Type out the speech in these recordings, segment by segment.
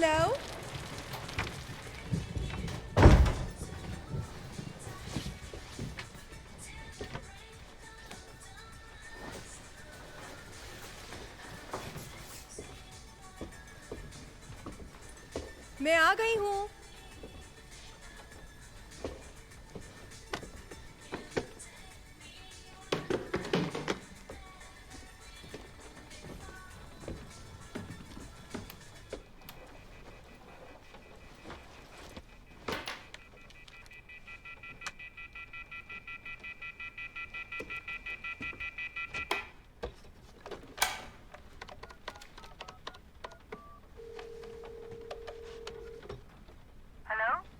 Hello. मैं आ गई हूँ।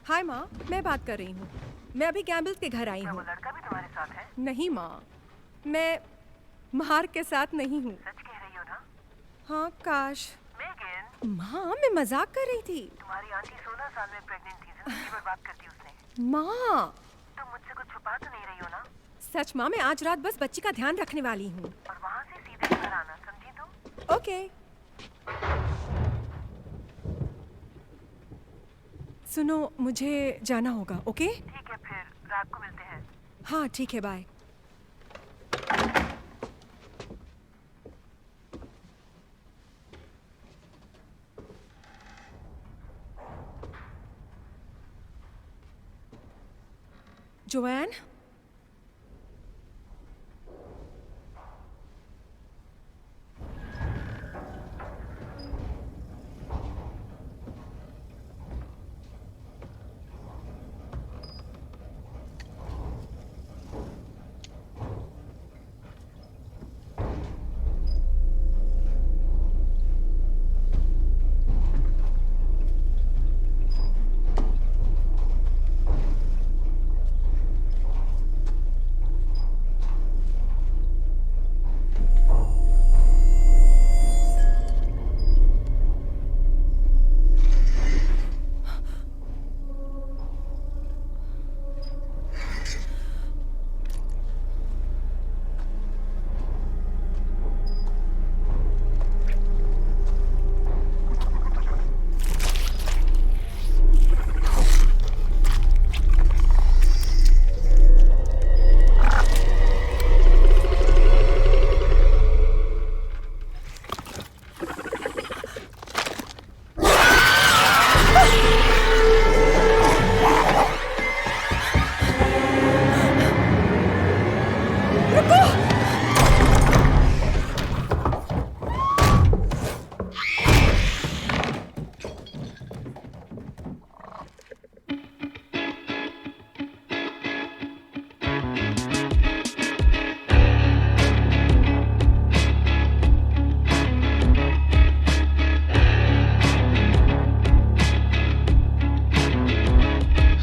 हाय माँ, मैं बात कर रही हूँ। मैं अभी कैम्बल्स के घर आई हूँ। वो लड़का भी तुम्हारे साथ है? नहीं माँ, मैं मार्क के साथ नहीं हूँ। सच कह रही हो ना? हाँ काश। मेगन, माँ मैं मजाक कर रही थी। तुम्हारी आंटी 16 साल में प्रेग्नेंट थी, जिंदगी बर्बाद कर दी उसने। माँ तुम मुझसे कुछ छुपा तो नहीं रही हो ना? सच माँ, मैं आज रात बस बच्ची का ध्यान रखने वाली हूँ। और वहाँ से सीधे घर आना, समझी तुम? ओके। सुनो, मुझे जाना होगा। ओके ठीक है, फिर रात को मिलते हैं। हाँ ठीक है, bye. Joan,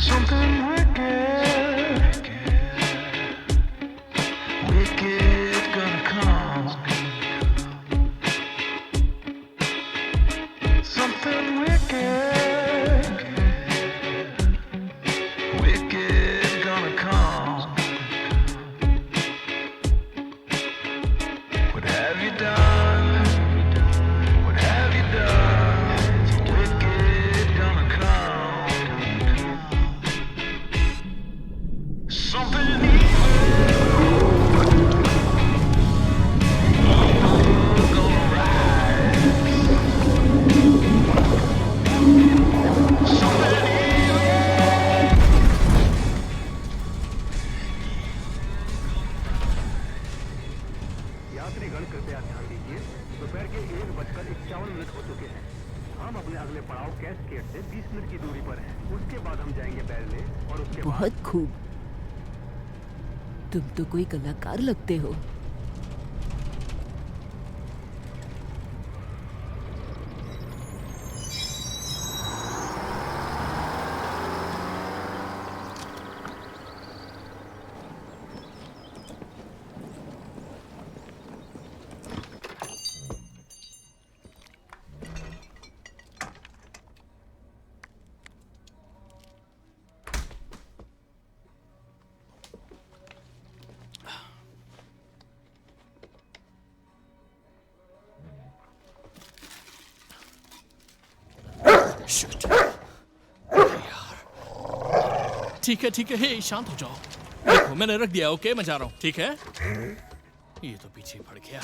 Something wicked, wicked gonna come. Something wicked, wicked gonna come. What have you done? What have you done? Wicked gonna come. Something यात्रीगण कृपया ध्यान दीजिए, दोपहर के 1:51 हो चुके हैं। हम अपने अगले पड़ाव कैस्केड से 20 मिनट की दूरी पर हैं। उसके बाद हम जाएंगे बैरले और उसके बाद बहुत खूब। तुम तो कोई कलाकार लगते हो। Shit. यार ठीक है, हे शांत हो जाओ। देखो मैंने रख दिया, ओके मैं जा रहा हूँ, ठीक है? ये तो पीछे पड़ गया।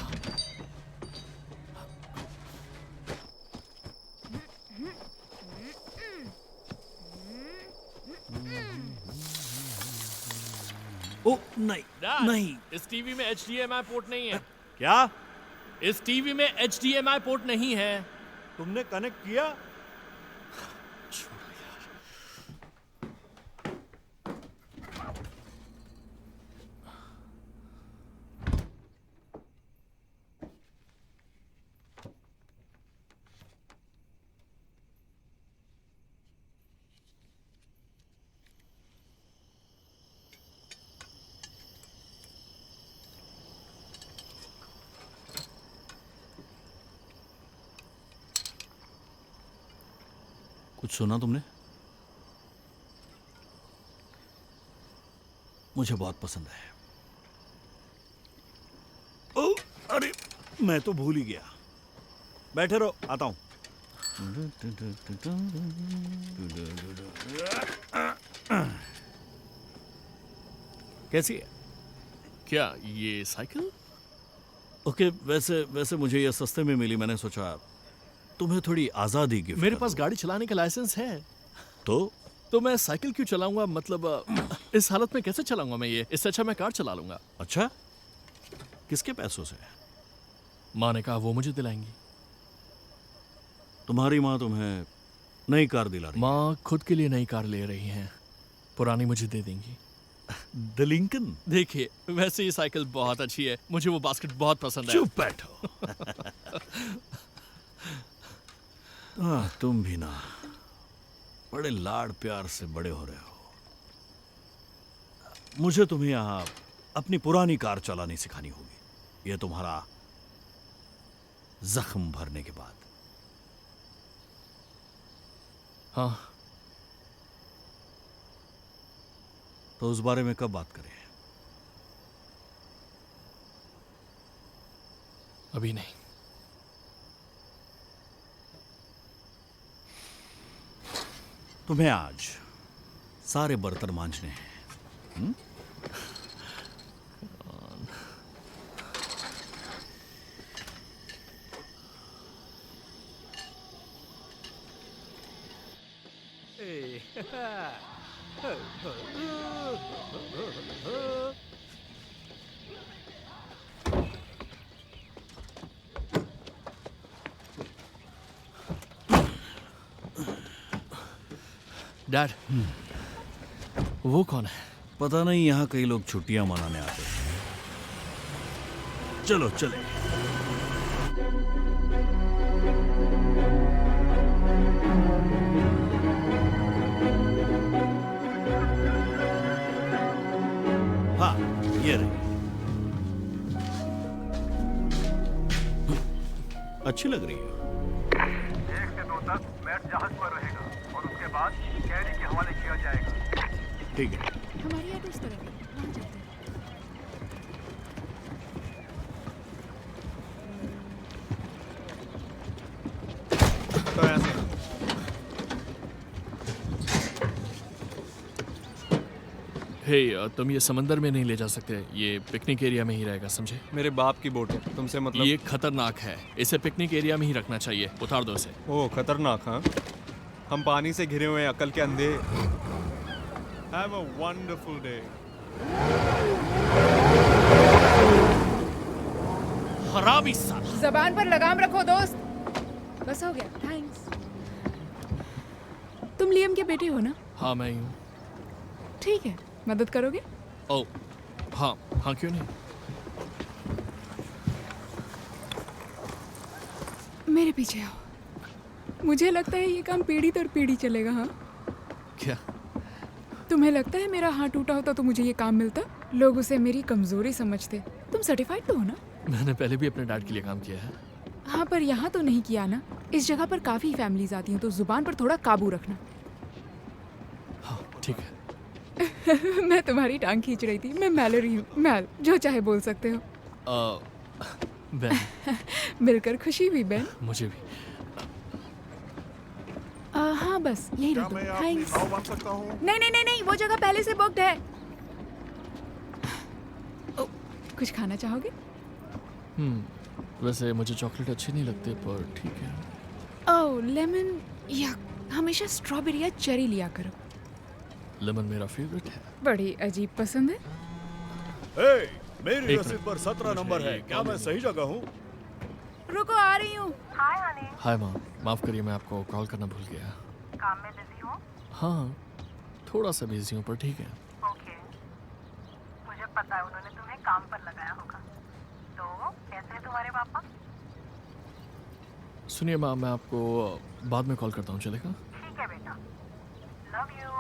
ओ नहीं Dad, नहीं। इस टीवी में HDMI पोर्ट नहीं है। क्या इस टीवी में HDMI पोर्ट नहीं है। तुमने कनेक्ट किया? छोड़ो यार। कुछ सुना तुमने? मुझे बहुत पसंद है। ओ, अरे मैं तो भूल ही गया। बैठे रहो, आता हूं। कैसी है? क्या ये साइकिल? ओके, वैसे मुझे ये सस्ते में मिली, मैंने सोचा तुम्हें थोड़ी आजादी गिफ्ट मेरे कर पास दूं। गाड़ी चलाने का लाइसेंस है। तो मैं साइकिल क्यों चलाऊंगा? मतलब इस हालत में कैसे चलाऊंगा मैं ये? इससे अच्छा मैं कार चला लूंगा। अच्छा, किसके पैसों से? माँ ने कहा वो मुझे दिलाएंगी। तुम्हारी माँ तुम्हें नई कार दिला रही माँ खुद के लिए नई कार ले रही हैं, पुरानी मुझे दे देंगी। The Lincoln? देखिए वैसे ये साइकिल बहुत अच्छी है, मुझे वो बास्केट बहुत पसंद है। चुप बैठो। तुम भी ना बड़े लाड़ प्यार से बड़े हो रहे हो। मुझे तुम्हें यहाँ अपनी पुरानी कार चलानी सिखानी होगी, ये तुम्हारा जख्म भरने के बाद। हाँ, तो उस बारे में कब बात करें? अभी नहीं। तुम्हें आज सारे बर्तन मांजने हैं। हुँ? डैड, वो कौन है? पता नहीं, यहाँ कई लोग छुट्टियां मनाने आते हैं। चलो चले। हाँ, ये रही। अच्छी लग रही है। 1 से 2 तक मैच जहाज पर रहेगा और उसके बाद कैरी के हवाले किया जाएगा। ठीक है। हमारी याद उस तरफ है, वहाँ जाते हैं। हे तुम ये समंदर में नहीं ले जा सकते, ये पिकनिक एरिया में ही रहेगा, समझे? मेरे बाप की बोट है, तुमसे मतलब? ये खतरनाक है, इसे पिकनिक एरिया में ही रखना चाहिए। उतार दो इसे। ओह खतरनाक, हाँ? हम पानी से घिरे हुए हैं, अकल के अंधे। Have a wonderful day. हरामी साला। जबान पर लगाम रखो दोस्त। बस हो गया, थैंक्स। तुम लियम के बेटे हो ना? हाँ मैं ही हूँ। ठीक है, मदद करोगे? ओ हाँ हाँ, क्यों नहीं। मेरे पीछे आओ। मुझे लगता है ये काम पीढ़ी दर पीढ़ी चलेगा। हाँ, क्या? तुम्हें लगता है मेरा हाथ टूटा होता तो मुझे ये काम मिलता? लोग उसे मेरी कमजोरी समझते। तुम सर्टिफाइड तो हो ना? मैंने पहले भी अपने डैड के लिए काम किया है। हाँ, पर यहाँ तो नहीं किया ना। इस जगह पर काफी फैमिलीज आती हैं, तो जुबान पर थोड़ा काबू रखना। हाँ ठीक है। मैं तुम्हारी टांग खींच रही थी। मैं मैलरी हूँ। मैल, जो चाहे बोल सकते हो। बेन। मिलकर खुशी हुई बेन। मुझे भी। हाँ बस यही रख दो। थैंक्स। बन सकता हूँ? नहीं नहीं नहीं नहीं, वो जगह पहले से बुक्ड है। ओ, कुछ खाना चाहोगे? वैसे मुझे चॉकलेट अच्छी नहीं लगती, पर ठीक है। ओह लेमन, या हमेशा स्ट्रॉबेरी या चेरी लिया करो। लेमन मेरा फेवरेट है। बड़ी अजीब पसंद है। मेरी एक रसीद मिनट। पर 17 नंबर है। क्या मैं सही जगह हूँ? रुको आ रही हूँ। हाय हनी, हाय माँ, माफ़ करिए मैं आपको कॉल करना भूल गया। काम में बिजी हो? हाँ, थोड़ा सा बिजी हूँ पर ठीक है। ओके, मुझे पता है उन्होंने तुम्हें काम पर लगाया होगा। तो कैसे हैं तुम्हारे पापा? सुनिए माँ, मैं आपको बाद में कॉल करता हूँ, चलेगा? ठीक है बेटा, लव यू।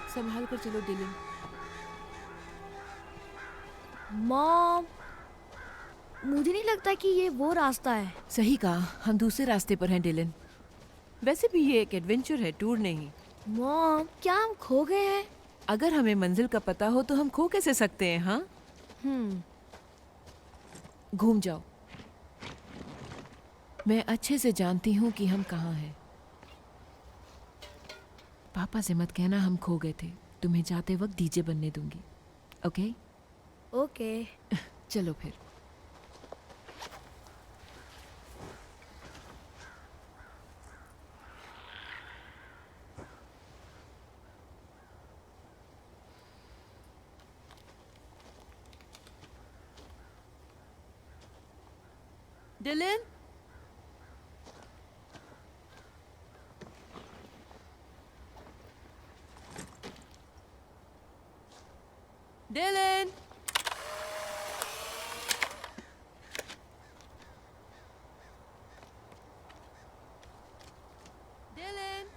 संभाल कर चलो डिलन। मॉम, मुझे नहीं लगता कि ये वो रास्ता है। सही कहा, हम दूसरे रास्ते पर हैं डिलन। वैसे भी ये एक एडवेंचर है, टूर नहीं। मॉम, क्या हम खो गए हैं? अगर हमें मंजिल का पता हो तो हम खो कैसे सकते हैं? हाँ, घूम जाओ। मैं अच्छे से जानती हूँ कि हम कहाँ हैं। पापा से मत कहना हम खो गए थे। तुम्हें जाते वक्त डीजे बनने दूंगी। ओके? ओके। चलो फिर। Dylan, Dylan, Dylan,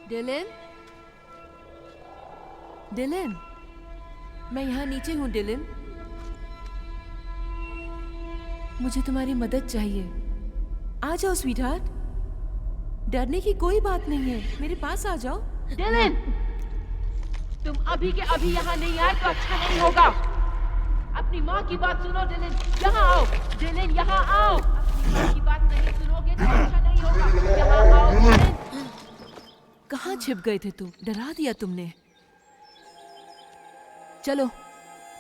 Dylan, Dylan, मैं यहाँ नीचे हूँ डिलन। मुझे तुम्हारी मदद चाहिए। आ जाओ स्वीटहार्ट, डरने की कोई बात नहीं है, मेरे पास आ जाओ। डिलन, तुम अभी के अभी यहाँ नहीं आए तो अच्छा नहीं होगा। अपनी माँ की बात सुनो डिलन, यहाँ आओ। डिलन यहाँ आओ, अपनी माँ की बात नहीं सुनोगे तो अच्छा नहीं होगा। यहाँ आओ डिलन। कहाँ छिप गए थे तुम? डरा दिया तुमने। चलो,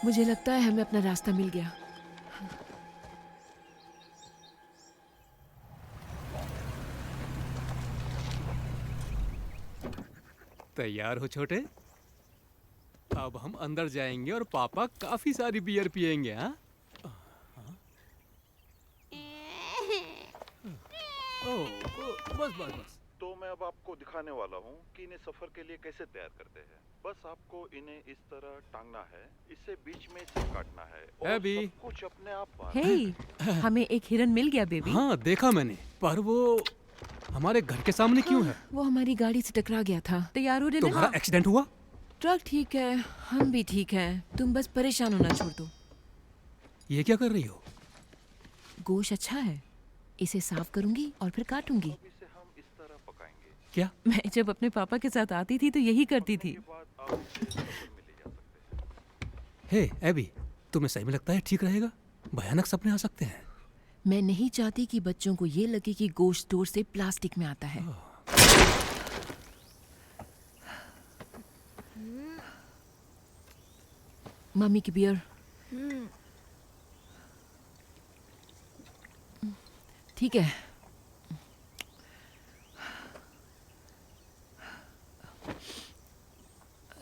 मुझे लगता है हमें अपना रास्ता मिल गया। तैयार हो छोटे? अब हम अंदर जाएंगे और पापा काफी सारी बियर पिएंगे। हाँ? बस बस बस। तो मैं अब आपको दिखाने वाला हूँ कि इन्हें सफर के लिए कैसे तैयार करते हैं। बस आपको इन्हें इस तरह टांगना है, इसे बीच में से काटना है और सब कुछ अपने आप बाहर। हे, हमें एक हिरन मिल गया बेबी। हाँ देखा मैंने, पर वो हमारे घर के सामने क्यों है? वो हमारी गाड़ी से टकरा गया था। तैयार हो डिलन? तुम्हारा एक्सीडेंट हुआ? ट्रक ठीक है, हम भी ठीक हैं। तुम बस परेशान होना छोड़ दो। ये क्या कर रही हो? गोश्त अच्छा है, इसे साफ करूंगी और फिर काटूंगी। इसे हम इस तरह पकाएंगे। क्या? मैं जब अपने पापा के साथ आती थी तो यही करती थी। बाद आप इसे सफर में ले जा सकते हैं। हे एबी, तुम्हें सही में लगता है ठीक रहेगा? भयानक सपने आ सकते हैं। मैं नहीं चाहती कि बच्चों को ये लगे कि गोश्त स्टोर से प्लास्टिक में आता है। मम्मी की बियर। ठीक है।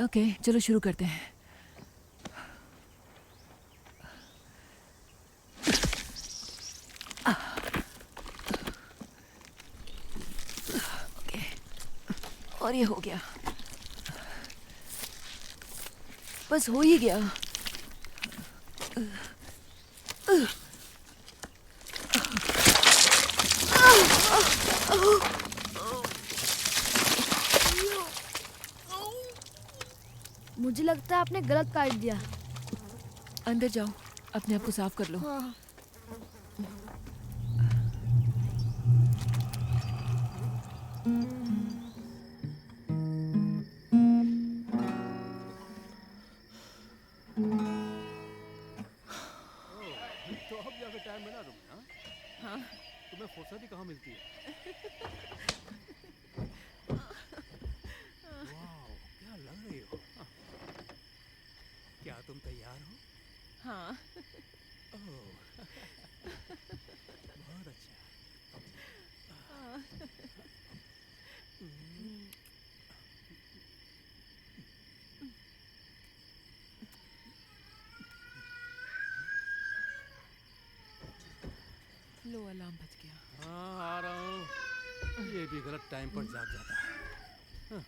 ओके, चलो शुरू करते हैं। ओके, और ये हो गया। बस हो ही गया। मुझे लगता है आपने गलत काट दिया। अंदर जाओ, अपने आप को साफ कर लो। हाँ। तो अब जाके टाइम मिला तुम्हें? हाँ, तुम्हें फुर्सत ही कहाँ मिलती है? वाह, क्या लग रही हो? क्या तुम तैयार हो? हाँ। ओह, बहुत अच्छा। लो, अलार्म बज गया। हाँ, आ रहा हूँ। ये भी गलत टाइम पर जाग जाता है। हाँ।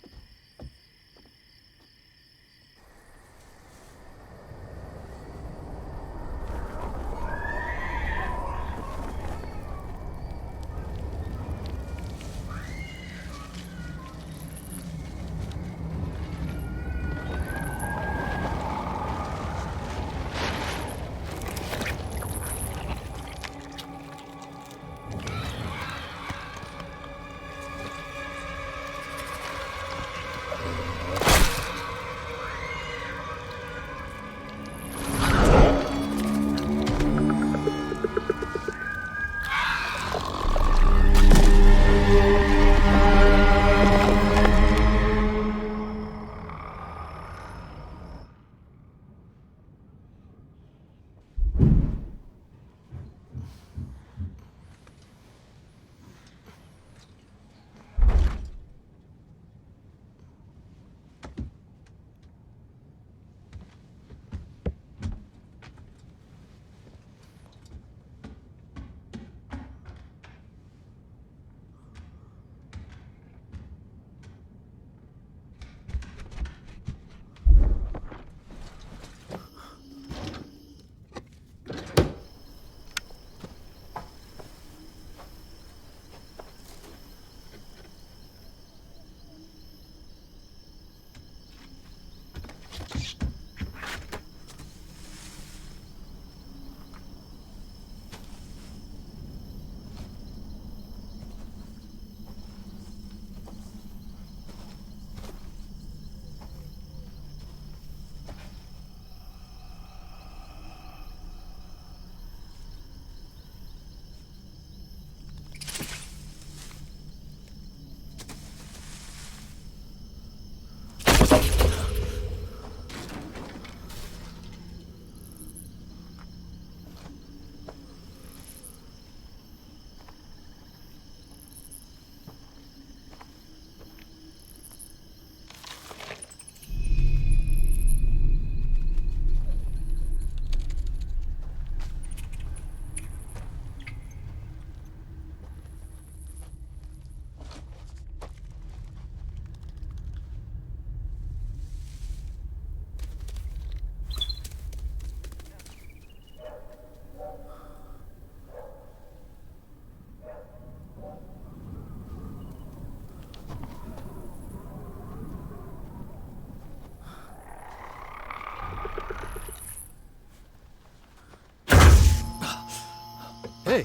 हे,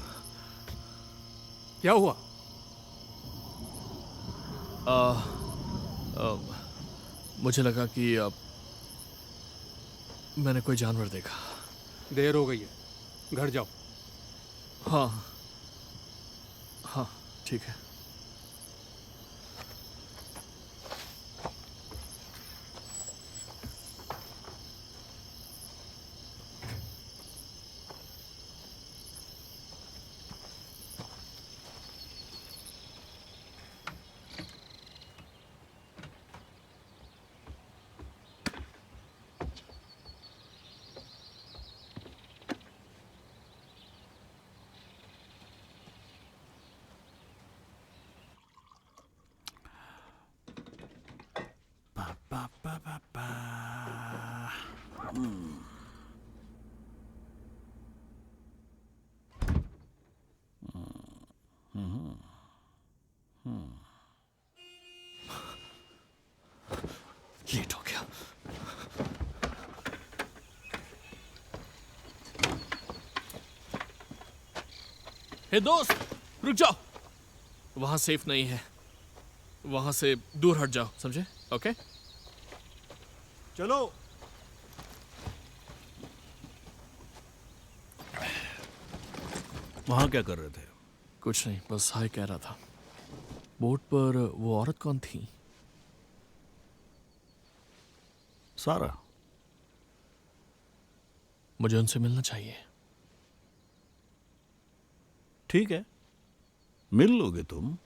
क्या हुआ? मुझे लगा कि मैंने कोई जानवर देखा। देर हो गई है, घर जाओ। हाँ हाँ, ठीक है। लेट हो गया। हे दोस्त, रुक जाओ। वहां सेफ नहीं है, वहां से दूर हट जाओ, समझे? ओके? चलो। वहां क्या कर रहे थे? कुछ नहीं, बस हाय कह रहा था। बोट पर वो औरत कौन थी? सारा। मुझे उनसे मिलना चाहिए। ठीक है, मिल लोगे तुम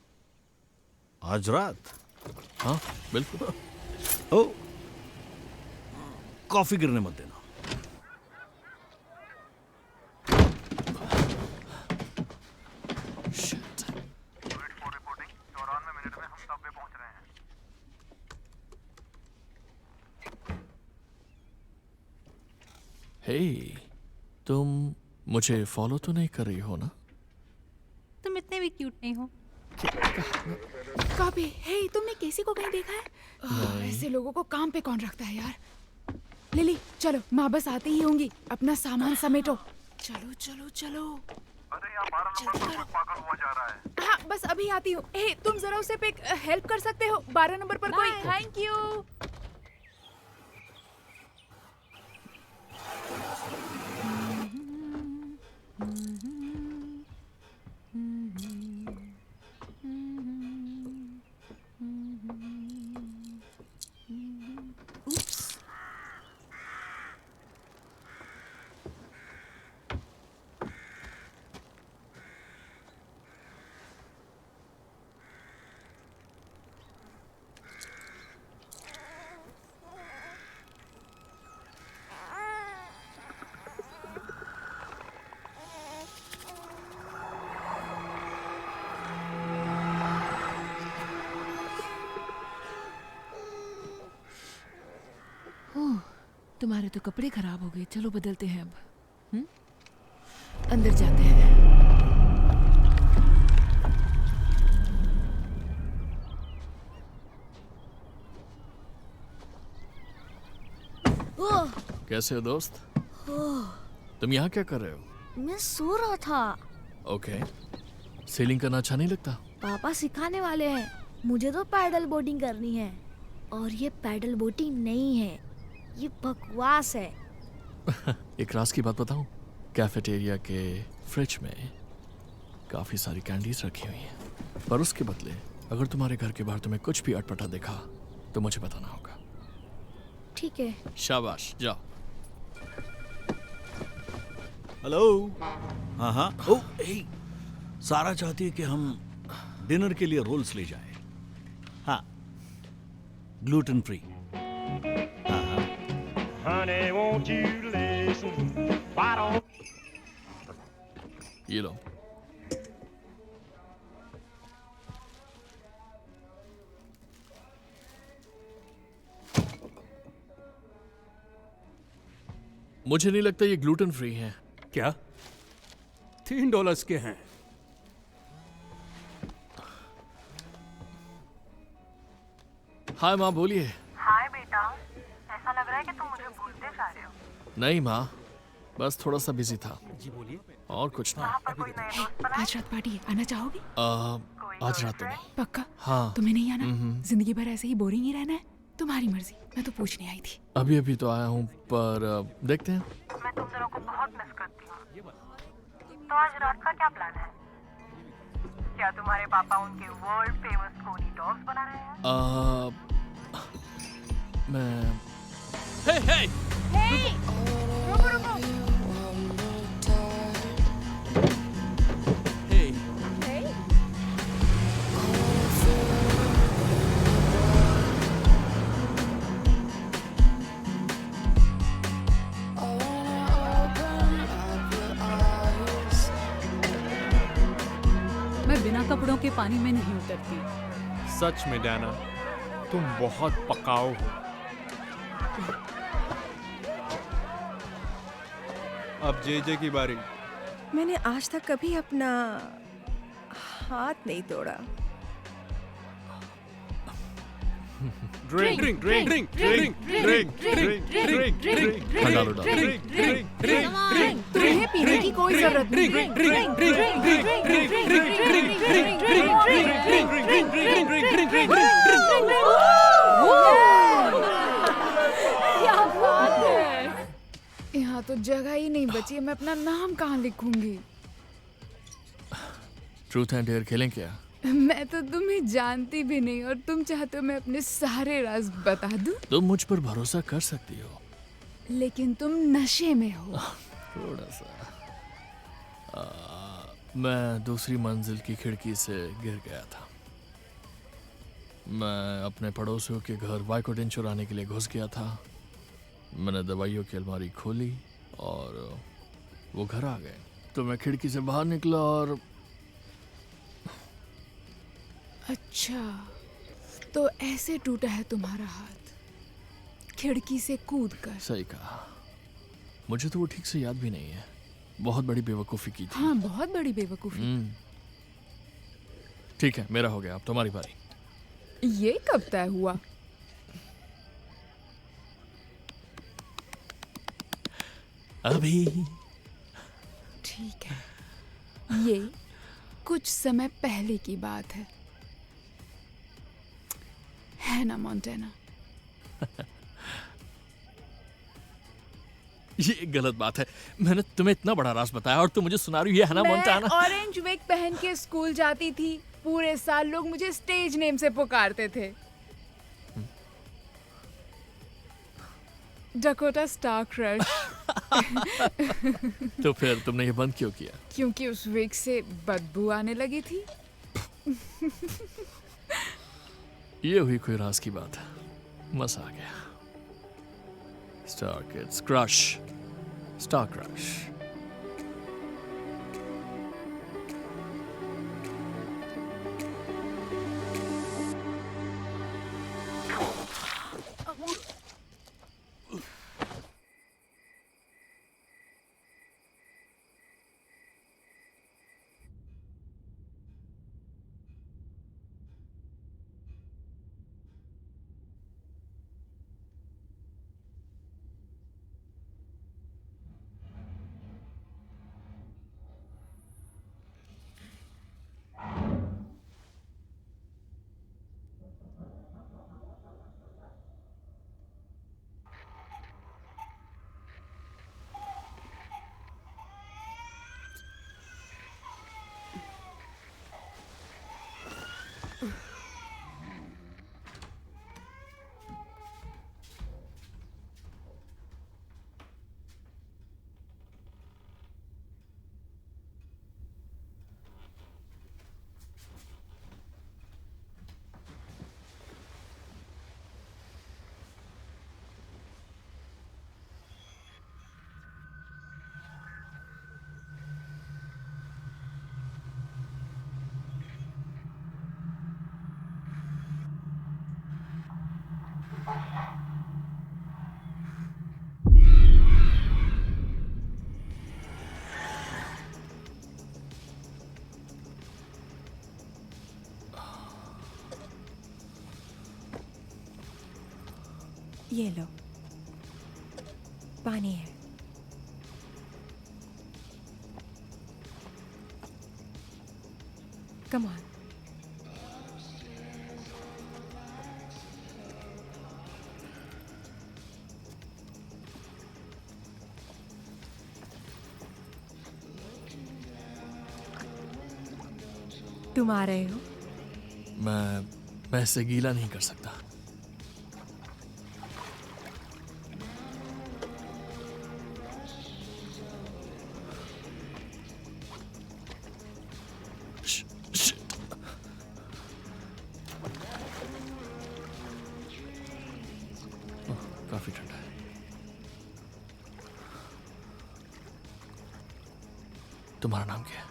आज रात। हाँ बिल्कुल। ओ, कॉफी गिरने मत देना। हे, तुम मुझे फॉलो तो नहीं कर रही हो ना? तुम इतने भी क्यूट नहीं हो। कॉपी, हे तुमने केसी को कहीं देखा है? ऐसे लोगों को काम पे कौन रखता है यार? लिली चलो, माँ बस आती ही होंगी, अपना सामान समेटो। चलो चलो चलो। अरे यहाँ 12 नंबर पर कोई पागल हुआ जा रहा है। हाँ बस अभी आती हूँ। हे तुम जरा उसे पे हेल्प कर सकते हो? 12 नंबर पर कोई। Thank you. तुम्हारे तो कपड़े खराब हो गए, चलो बदलते हैं अब। अंदर जाते हैं। कैसे हो दोस्त? तुम यहाँ क्या कर रहे हो? मैं सो रहा था। ओके। सेलिंग करना अच्छा नहीं लगता? पापा सिखाने वाले हैं। मुझे तो पैडल बोटिंग करनी है, और ये पैडल बोटिंग नहीं है, ये बकवास है। एक राज की बात बताऊं? कैफेटेरिया के फ्रिज में काफी सारी कैंडीज रखी हुई हैं, पर उसके बदले अगर तुम्हारे घर के बाहर तुम्हें कुछ भी अटपटा दिखा तो मुझे बताना होगा। ठीक है। शाबाश, जाओ। हेलो। हाँ हाँ। ओ, हे, सारा चाहती है कि हम डिनर के लिए रोल्स ले जाएं। हाँ, gluten free. Honey, won't you listen? Why don't ये लो। मुझे नहीं लगता ये ग्लूटेन फ्री है। क्या? $3 के हैं। हाय माँ, बोलिए। हाय बेटा, ऐसा लग रहा है कि तुम मुझे भूलते जा रहे हो। नहीं माँ, बस थोड़ा सा बिजी था। जी बोलिए। और कुछ नहीं। वहाँ पर कोई नए दोस्त बनाए? आज रात पार्टी है, आना चाहोगे? आज रात तो नहीं। पक्का? हाँ। तुम्हें नहीं आना? जिंदगी भर ऐसे ही बोरिंग ही रहना है? तुम्हारी मर्जी, मैं तो पूछने आई थी। अभी अभी तो आया हूँ, पर देखते हैं। मैं तुम दोनों को बहुत मिस करती हूँ। तो आज रात का क्या प्लान है? क्या तुम्हारे पापा उनके वर्ल्ड फेमस पोनी डॉग्स बना रहे हैं? मैं हे रुको रुको। मैं बिना कपड़ों के पानी में नहीं उतरती। सच में डैना, तुम बहुत पकाऊ हो। अब जे की बारी। मैंने आज तक कभी अपना हाथ नहीं तोड़ा। Drink drink drink drink drink drink drink drink drink डालो डालो। तुम्हें पीने की कोई जरूरत नहीं। क्या बात है। यहाँ तो जगह ही नहीं बची है, मैं अपना नाम कहाँ लिखूंगी। ट्रूथ एंड डेयर खेलें क्या? मैं तो तुम्हें जानती भी नहीं और तुम चाहते हो मैं अपने सारे राज बता दूं? तुम मुझ पर भरोसा कर सकती हो, लेकिन तुम नशे में हो। थोड़ा सा। मैं दूसरी मंजिल की खिड़की से गिर गया था। मैं अपने पड़ोसियों के घर वाइकोडिन चुराने के लिए घुस गया था। मैंने दवाइयों की अलमारी खोली और वो घर आ गए। तो मैं खिड़की से बाहर निकला और अच्छा, तो ऐसे टूटा है तुम्हारा हाथ, खिड़की से कूद कर। सही कहा। मुझे तो वो ठीक से याद भी नहीं है। बहुत बड़ी बेवकूफ़ी की थी। हाँ, बहुत बड़ी बेवकूफ़ी। ठीक है, मेरा हो गया, अब तुम्हारी बारी। ये कब तय हुआ? अभी। ठीक है, ये कुछ समय पहले की बात है ना मोंटेना? ये गलत बात है। मैंने तुम्हें इतना बड़ा राज बताया और तुम मुझे सुना रही हो ये हना मोंटाना। मैं ऑरेंज विग पहन के स्कूल जाती थी। पूरे साल लोग मुझे स्टेज नेम से पुकारते थे। Dakota star crush. तो फिर तुमने ये बंद क्यों किया? क्योंकि उस विग से बदबू आने लगी थी। ये हुई कोई राज की बात। मजा आ गया। Star kids crush, star crush. ये लो, पानी है। Come on. तुम आ रहे हो? मैं इससे गीला नहीं कर सकता। काफी ठंडा है। तुम्हारा नाम क्या है?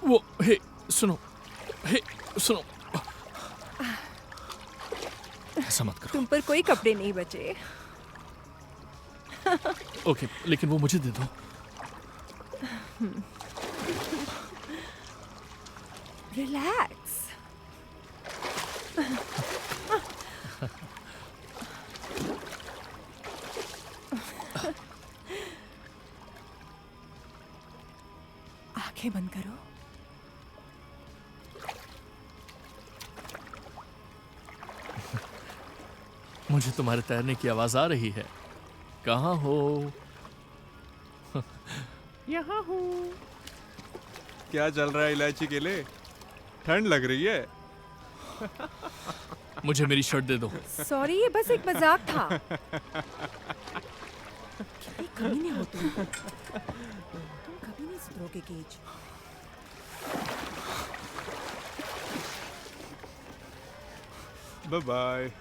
वो हे सुनो, हे, सुनो, ऐसा मत करो। तुम पर कोई कपड़े नहीं बचे। ओके, लेकिन वो मुझे दे दो। रिलैक्स। आंखें बंद करो। मुझे तुम्हारे तैरने की आवाज आ रही है। कहाँ हो? यहाँ हूँ। क्या चल रहा है इलायची केले? ठंड लग रही है। मुझे मेरी शर्ट दे दो। सॉरी, ये बस एक मजाक था। कितनी कमीने हो तुम। कभी नहीं सुधरोगे गेज। Bye bye.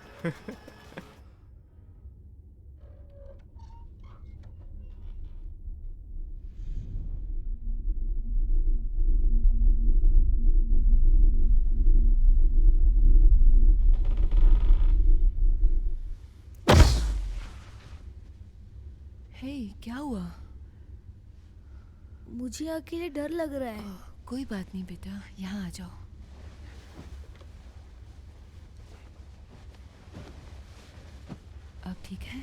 हे, क्या हुआ? मुझे अकेले डर लग रहा है। कोई बात नहीं बेटा, यहाँ आ जाओ। अब ठीक है?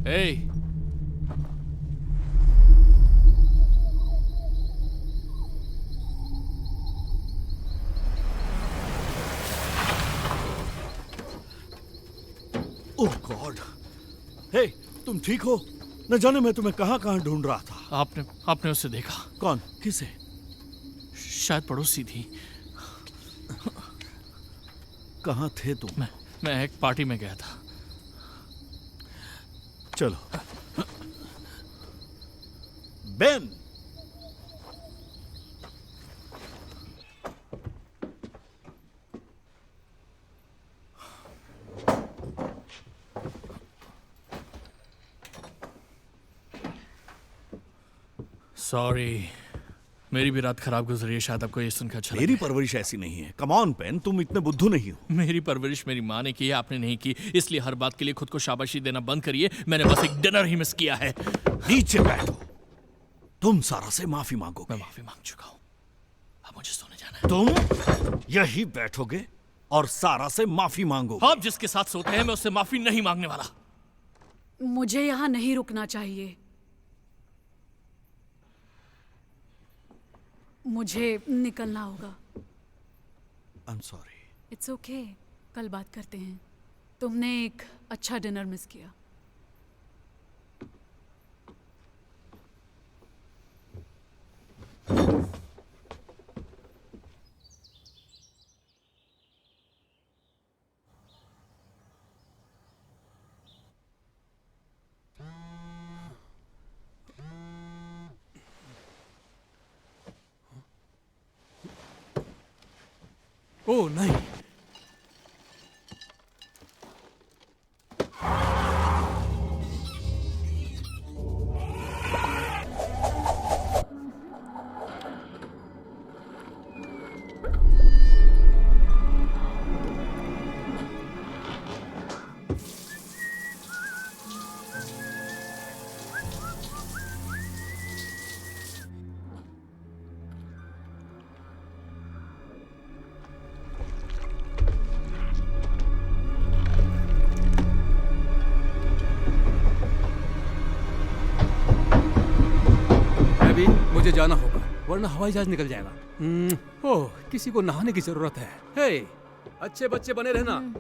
Hey! ओह गॉड! हे, तुम ठीक हो? न जाने मैं तुम्हें कहाँ कहाँ ढूंढ रहा था। आपने उसे देखा? कौन? किसे? शायद पड़ोसी थी। कहाँ थे तुम? मैं एक पार्टी में गया था। चलो। बेन! सॉरी, मेरी भी रात खराब गुजरी है। शायद आपको ये सुनकर अच्छा मेरी परवरिश ऐसी नहीं है। कम ऑन पेन, तुम इतने बुद्धू नहीं हो। मेरी परवरिश मेरी माँ ने की है, आपने नहीं की। इसलिए हर बात के लिए खुद को शाबाशी देना बंद करिए। मैंने बस एक डिनर ही मिस किया है। नीचे बैठो। तुम सारा से माफी मांगो। मैं माफी मांग चुका हूँ। अब मुझे सोने जाना है। तुम यही बैठोगे और सारा से माफी मांगो। आप जिसके साथ सोते हैं, मैं उससे माफी नहीं मांगने वाला। मुझे यहाँ नहीं रुकना चाहिए। मुझे निकलना होगा। I'm sorry. इट्स ओके, कल बात करते हैं। तुमने एक अच्छा डिनर मिस किया। ओह नहीं। अभी मुझे जाना होगा वरना हवाई जहाज निकल जाएगा। ओह, किसी को नहाने की जरूरत है। हे, अच्छे बच्चे बने रहना।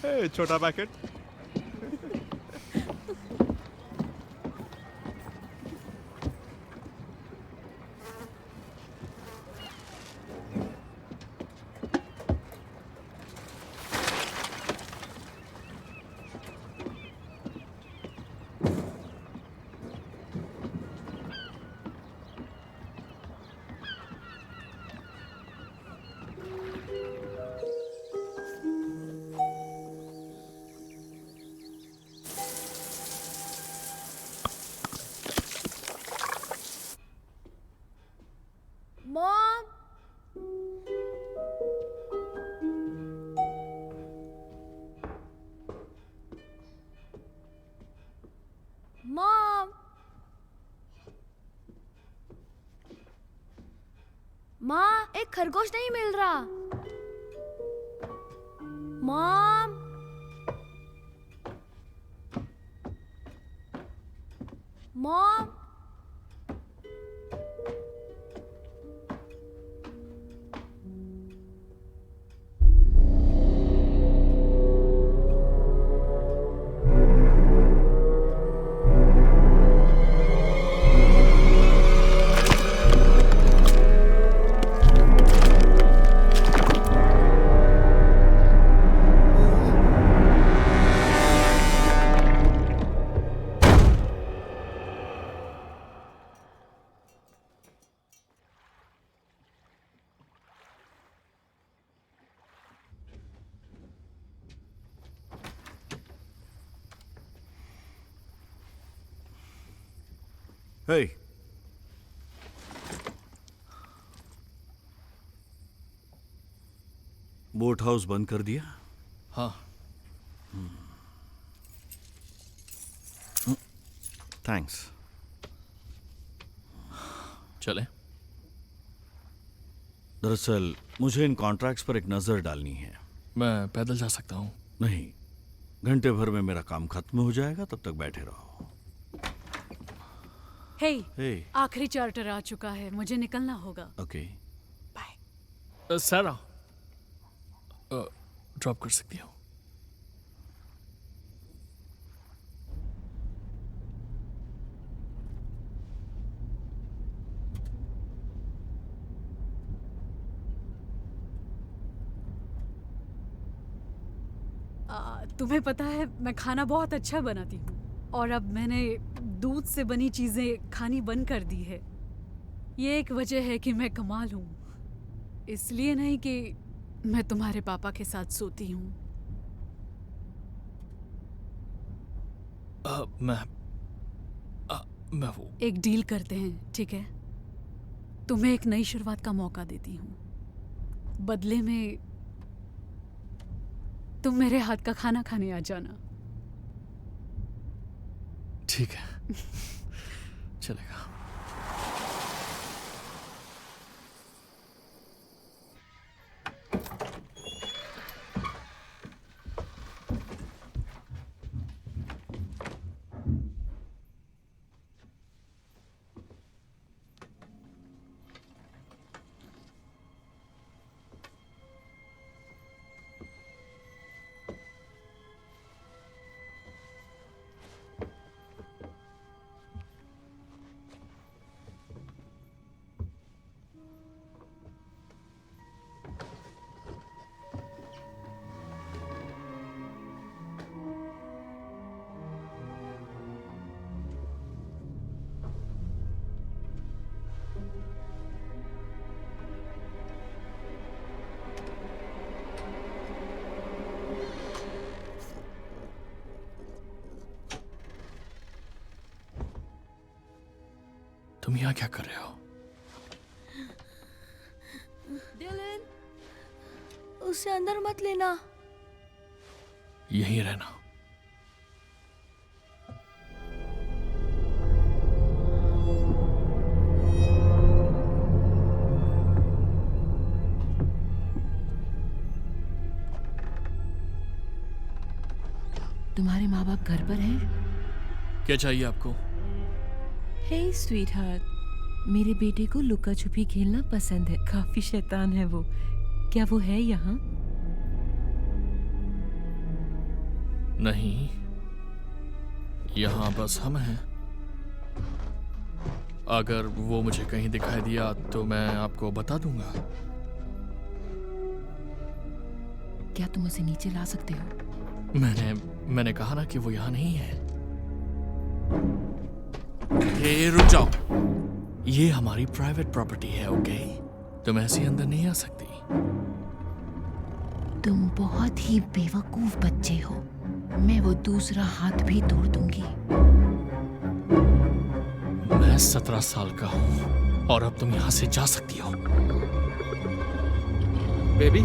ए, छोटा पैकेट। मॉम, मॉम, माँ, एक खरगोश नहीं मिल रहा। मॉम, मॉम, हे, बोट हाउस बंद कर दिया? हाँ। थैंक्स। चले। दरअसल मुझे इन कॉन्ट्रैक्ट्स पर एक नजर डालनी है। मैं पैदल जा सकता हूँ? नहीं, घंटे भर में मेरा काम खत्म हो जाएगा, तब तक बैठे रहो। हे, आखिरी चार्टर आ चुका है, मुझे निकलना होगा। ओके। सारा, ड्रॉप कर सकती हो? तुम्हें पता है मैं खाना बहुत अच्छा बनाती हूँ और अब मैंने दूध से बनी चीजें खानी बंद कर दी है। ये एक वजह है कि मैं कमाल हूँ, इसलिए नहीं कि मैं तुम्हारे पापा के साथ सोती हूँ। मैं वो एक डील करते हैं, ठीक है? तुम्हें एक नई शुरुआत का मौका देती हूँ। बदले में तुम मेरे हाथ का खाना खाने आ जाना। ठीक है, चलेगा। तुम यहाँ क्या कर रहे हो? डिलन, उसे अंदर मत लेना। यहीं रहना। तुम्हारे माँ बाप घर पर हैं? क्या चाहिए आपको? हे स्वीटहार्ट, मेरे बेटे को लुका छुपी खेलना पसंद है। काफी शैतान है वो। क्या वो है यहाँ? नहीं, यहाँ बस हम हैं। अगर वो मुझे कहीं दिखाई दिया तो मैं आपको बता दूंगा। क्या तुम उसे नीचे ला सकते हो? मैंने कहा ना कि वो यहाँ नहीं है। ये रुक जाओ, ये हमारी प्राइवेट प्रॉपर्टी है, ओके? तुम ऐसे अंदर नहीं आ सकती। तुम बहुत ही बेवकूफ बच्चे हो। मैं वो दूसरा हाथ भी तोड़ दूंगी। मैं 17 साल का हूँ और अब तुम यहाँ से जा सकती हो। बेबी,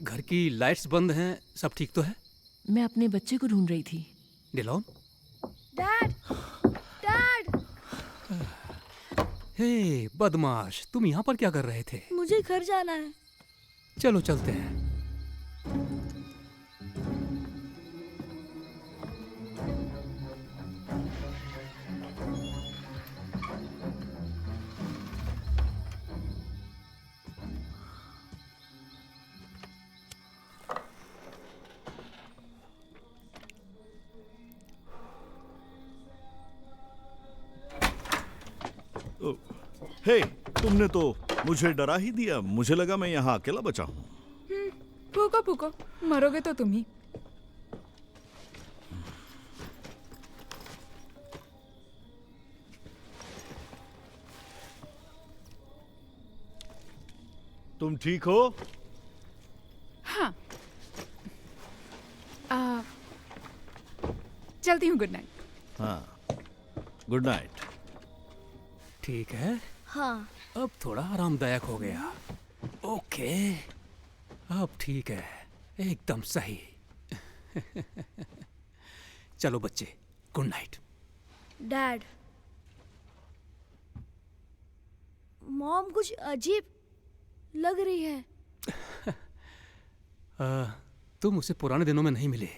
घर की लाइट्स बंद हैं, सब ठीक तो है? मैं अपने बच्चे को ढूंढ रही थी। डिलॉन? Dad, dad. हे बदमाश, तुम यहाँ पर क्या कर रहे थे? मुझे घर जाना है। चलो चलते हैं। हे, तुमने तो मुझे डरा ही दिया। मुझे लगा मैं यहाँ अकेला बचा हूँ। फूको फूको, मरोगे तो तुम ही। तुम ठीक हो? हाँ। चलती हूँ। Good night. हाँ, गुड नाइट। ठीक है, हाँ। अब थोड़ा आरामदायक हो गया। ओके, अब ठीक है, एकदम सही। चलो बच्चे, गुड नाइट। डैड, मॉम कुछ अजीब लग रही है। तुम उसे पुराने दिनों में नहीं मिले।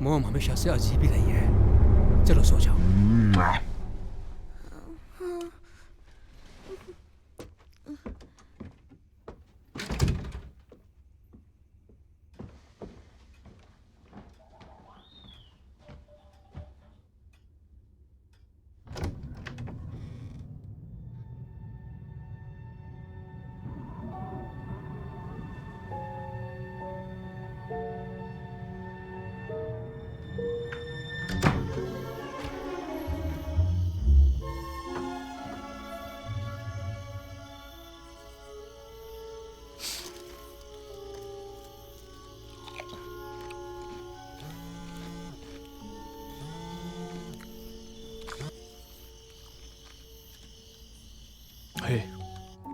मॉम हमेशा से अजीब ही रही है। चलो सो जाओ।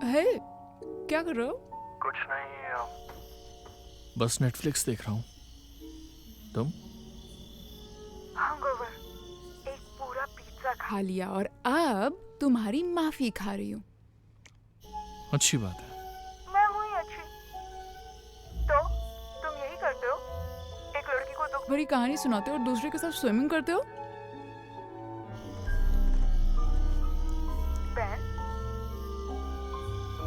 हे, क्या कर रहे हो? कुछ नहीं, बस नेटफ्लिक्स देख रहा हूँ। तुम? हैंगओवर, एक पूरा पिज्जा खा लिया और अब तुम्हारी माफी खा रही हूँ। अच्छी बात है। मैं हुई अच्छी, तो तुम यही करते हो? एक लड़की को दुख भरी कहानी सुनाते हो और दूसरे के साथ स्विमिंग करते हो? बहन,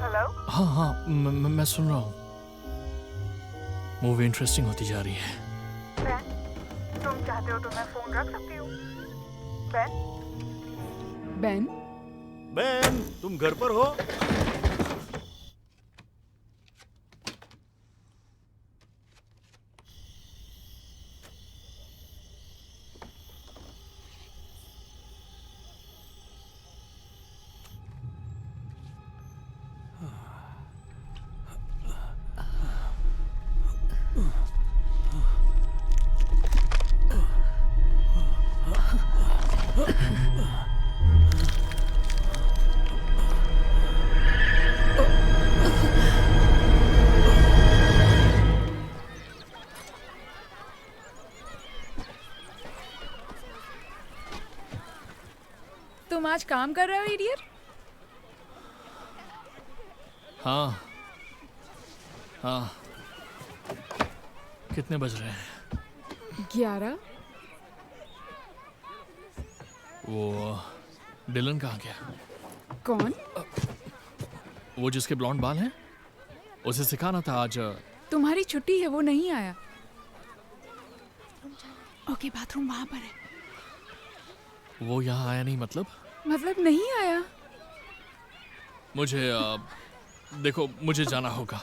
हेलो? हाँ हाँ, मैं सुन रहा हूँ। मूवी इंटरेस्टिंग होती जा रही है। बहन, तुम चाहते हो तो मैं फोन रख सकती हूँ। बहन? बेन? बेन, तुम घर पर हो? तुम आज काम कर रहे हो इडियट? हाँ हाँ। कितने बज रहे हैं? 11। वो डिलन कहाँ गया? कौन? वो जिसके ब्लॉन्ड बाल हैं? उसे सिखाना था आज। तुम्हारी छुट्टी है, वो नहीं आया। ओके, बाथरूम वहां पर है। वो यहाँ आया नहीं मतलब? मतलब नहीं आया। मुझे देखो, मुझे जाना होगा।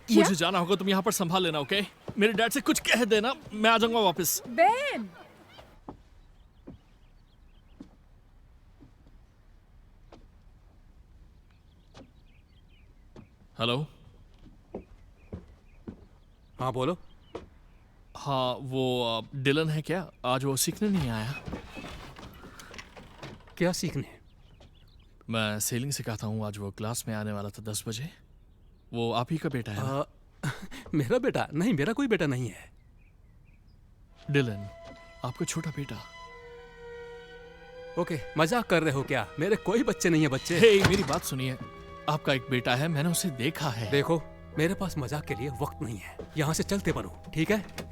क्या? मुझे जाना होगा, तुम यहाँ पर संभाल लेना, ओके? मेरे डैड से कुछ कह देना, मैं आ जाऊंगा वापस। बेन! हेलो। हाँ बोलो। हाँ, वो डिलन है क्या? आज वो सीखने नहीं आया? क्या सीखने? मैं सेलिंग सिखाता हूँ, आज वो क्लास में आने वाला था 10 बजे। वो आप ही का बेटा है ना? मेरा बेटा? नहीं, मेरा कोई बेटा नहीं है। डिलन, आपका छोटा बेटा। ओके, मजाक कर रहे हो क्या? मेरे कोई बच्चे नहीं है बच्चे। हे, मेरी बात सुनिए। आपका एक बेटा है, मैंने उसे देखा है। देखो, मेरे पास मजाक के लिए वक्त नहीं है। यहाँ से चलते बनो, ठीक है?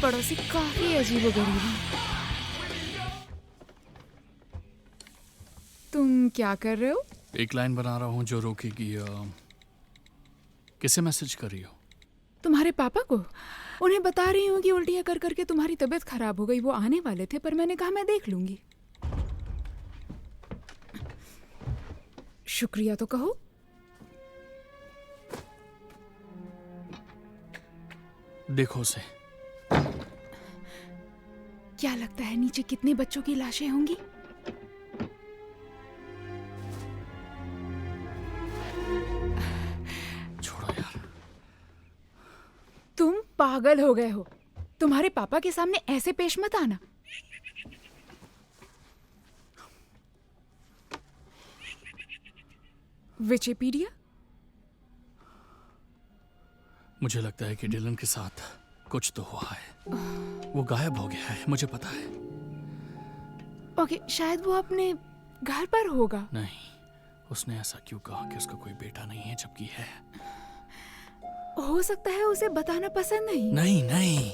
पड़ोसी काफी अजीबोगरीब है। तुम क्या कर रहे हो? एक लाइन बना रहा हूँ जो रोकेगी। किसे मैसेज कर रही हो? तुम्हारे पापा को। उन्हें बता रही हूँ कि उल्टियाँ कर करके तुम्हारी तबीयत खराब हो गई। वो आने वाले थे पर मैंने कहा मैं देख लूंगी। शुक्रिया तो कहो। देखो उसे। क्या लगता है नीचे कितने बच्चों की लाशें होंगी? छोड़ो यार। तुम पागल हो गए हो। तुम्हारे पापा के सामने ऐसे पेश मत आना। विकिपीडिया। मुझे लगता है कि डिलन के साथ कुछ तो हुआ है। वो गायब हो गया है, मुझे पता है। ओके, शायद वो अपने घर पर होगा। नहीं, उसने ऐसा क्यों कहा कि उसका कोई बेटा नहीं है जबकि है? हो सकता है उसे बताना पसंद नहीं। नहीं नहीं,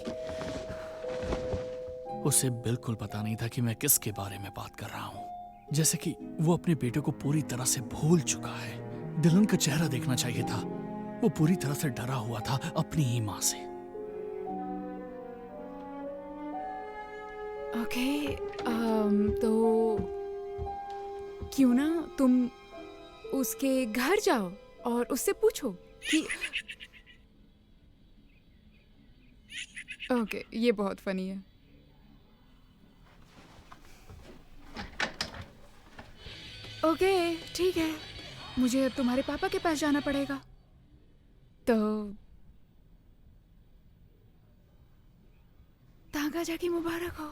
उसे बिल्कुल पता नहीं था कि मैं किसके बारे में बात कर रहा हूँ। जैसे कि वो अपने बेटे को पूरी तरह से भूल चुका है। डिलन का चेहरा देखना चाहिए था। वो पूरी तरह से डरा हुआ था अपनी ही माँ से। ओके, तो क्यों ना तुम उसके घर जाओ और उससे पूछो कि ओके, ये बहुत फनी है। ओके, ठीक है। मुझे अब तुम्हारे पापा के पास जाना पड़ेगा। तो तागा जाके मुबारक हो।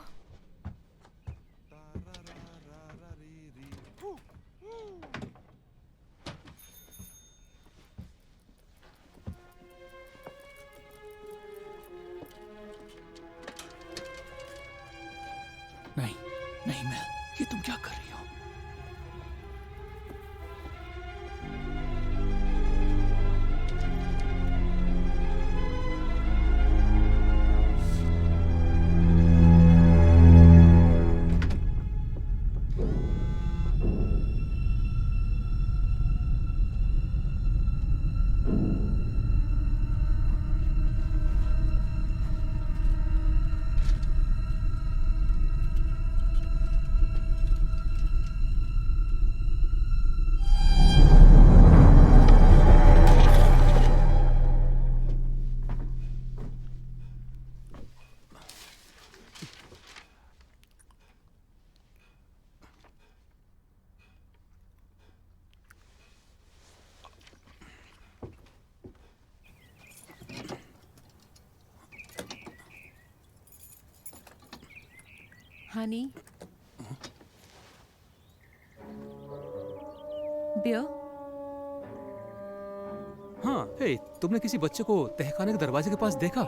हनी बियर। हाँ, हे, तुमने किसी बच्चे को तहखाने के दरवाजे के पास देखा?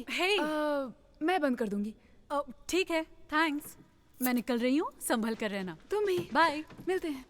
हे, मैं बंद कर दूंगी। ठीक है, थैंक्स। मैं निकल रही हूँ, संभल कर रहना। तुम भी। बाय, मिलते हैं।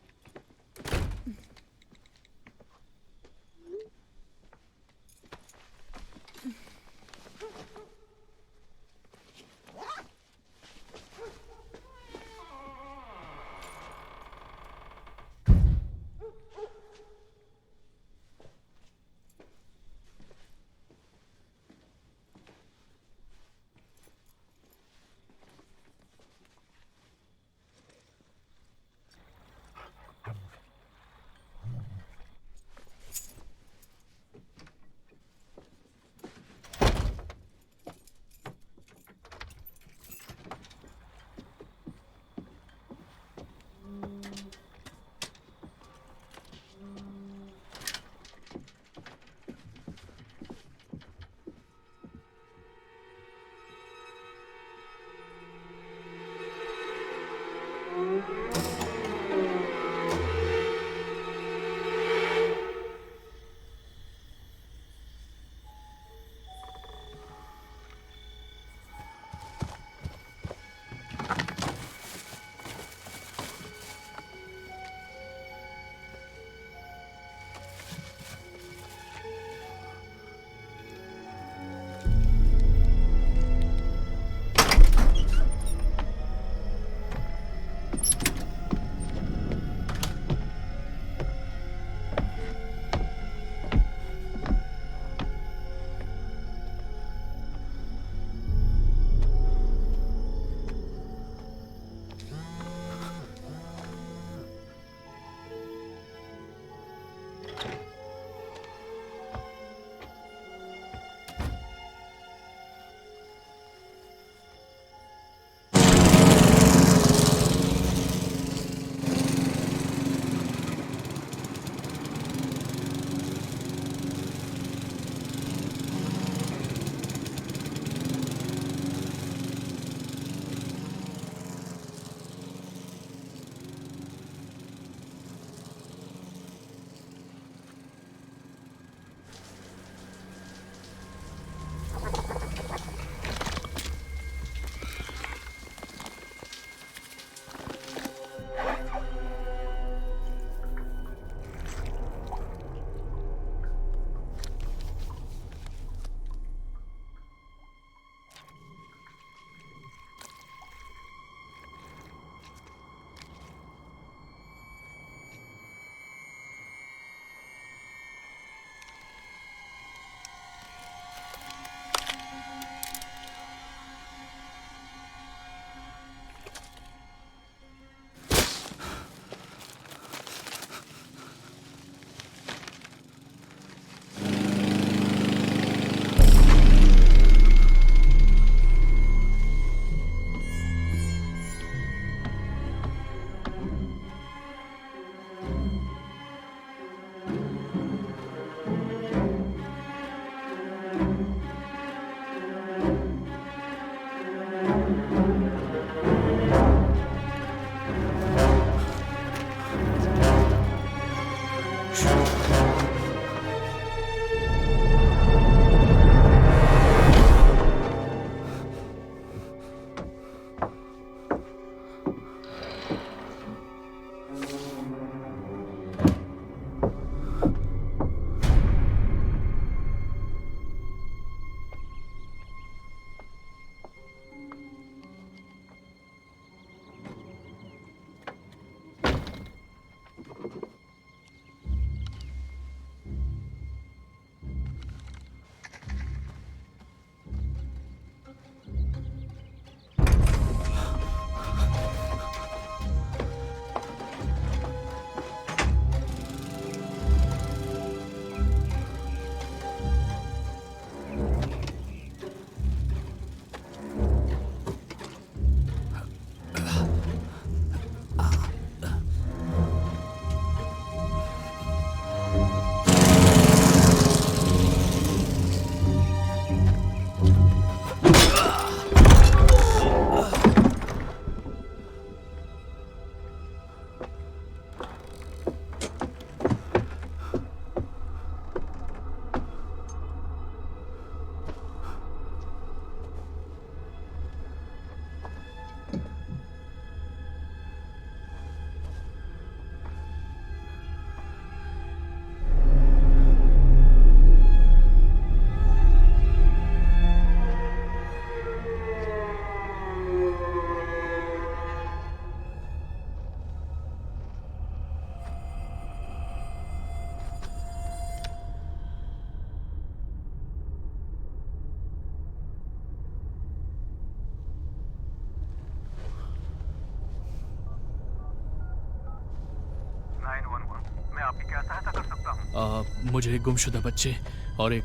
मैं आपकी क्या सहायता कर सकता हूँ? मुझे एक गुमशुदा बच्चे और एक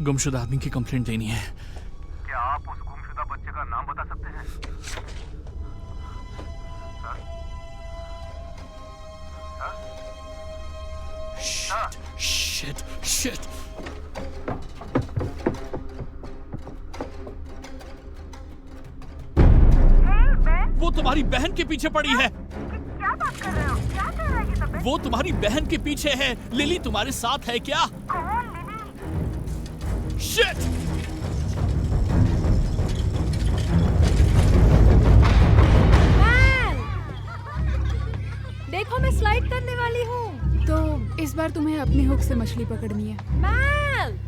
गुमशुदा आदमी की कंप्लेंट देनी है। क्या आप उस गुमशुदा बच्चे का नाम बता सकते हैं? Shit, shit. वो तुम्हारी बहन के पीछे पड़ी है। क्या बात कर रहे हो? क्या कर रहा है ये सब? वो तुम्हारी बहन के पीछे है। लिली तुम्हारे साथ है क्या? कौन लिली? शिट! देखो मैं स्लाइड करने वाली हूँ। तो इस बार तुम्हें अपने हुक से मछली पकड़नी है। मैल!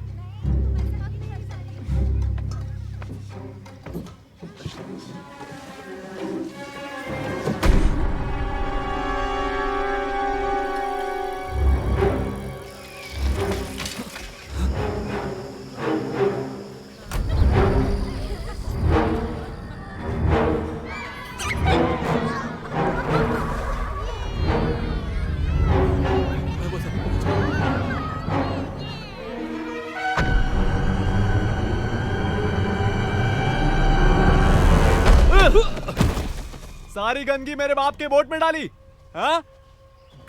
सारी गंदगी मेरे बाप के बोट में डाली, हाँ?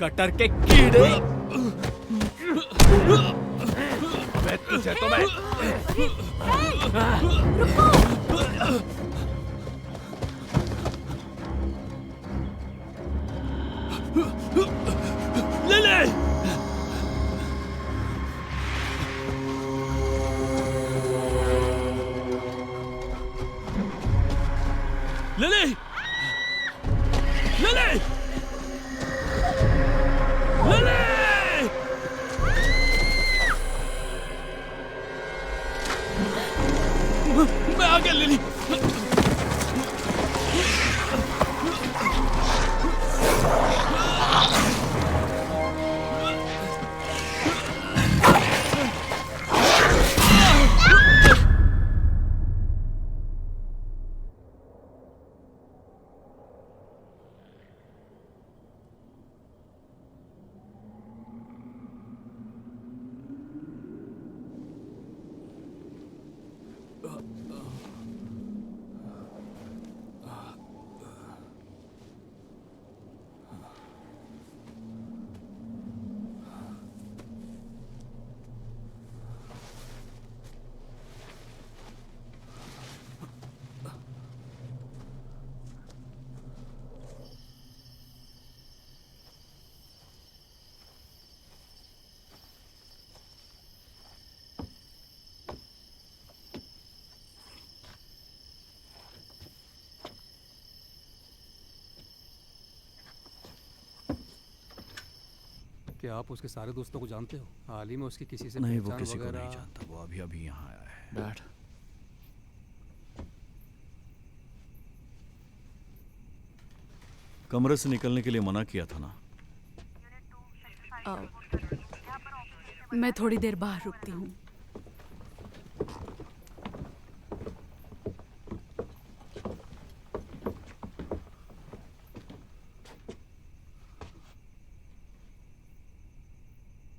गटर के कीड़े। मैं तुझे तो मैं लिली! लिली! लिली! लिली! मैं आ गया लिली। क्या आप उसके सारे दोस्तों को जानते हो? हाल ही में उसकी किसी से नहीं, वो पहचान किसी को वगैरह? नहीं जानता। वो अभी अभी यहाँ आया है। डैड, कमरे से निकलने के लिए मना किया था ना? मैं थोड़ी देर बाहर रुकती हूँ।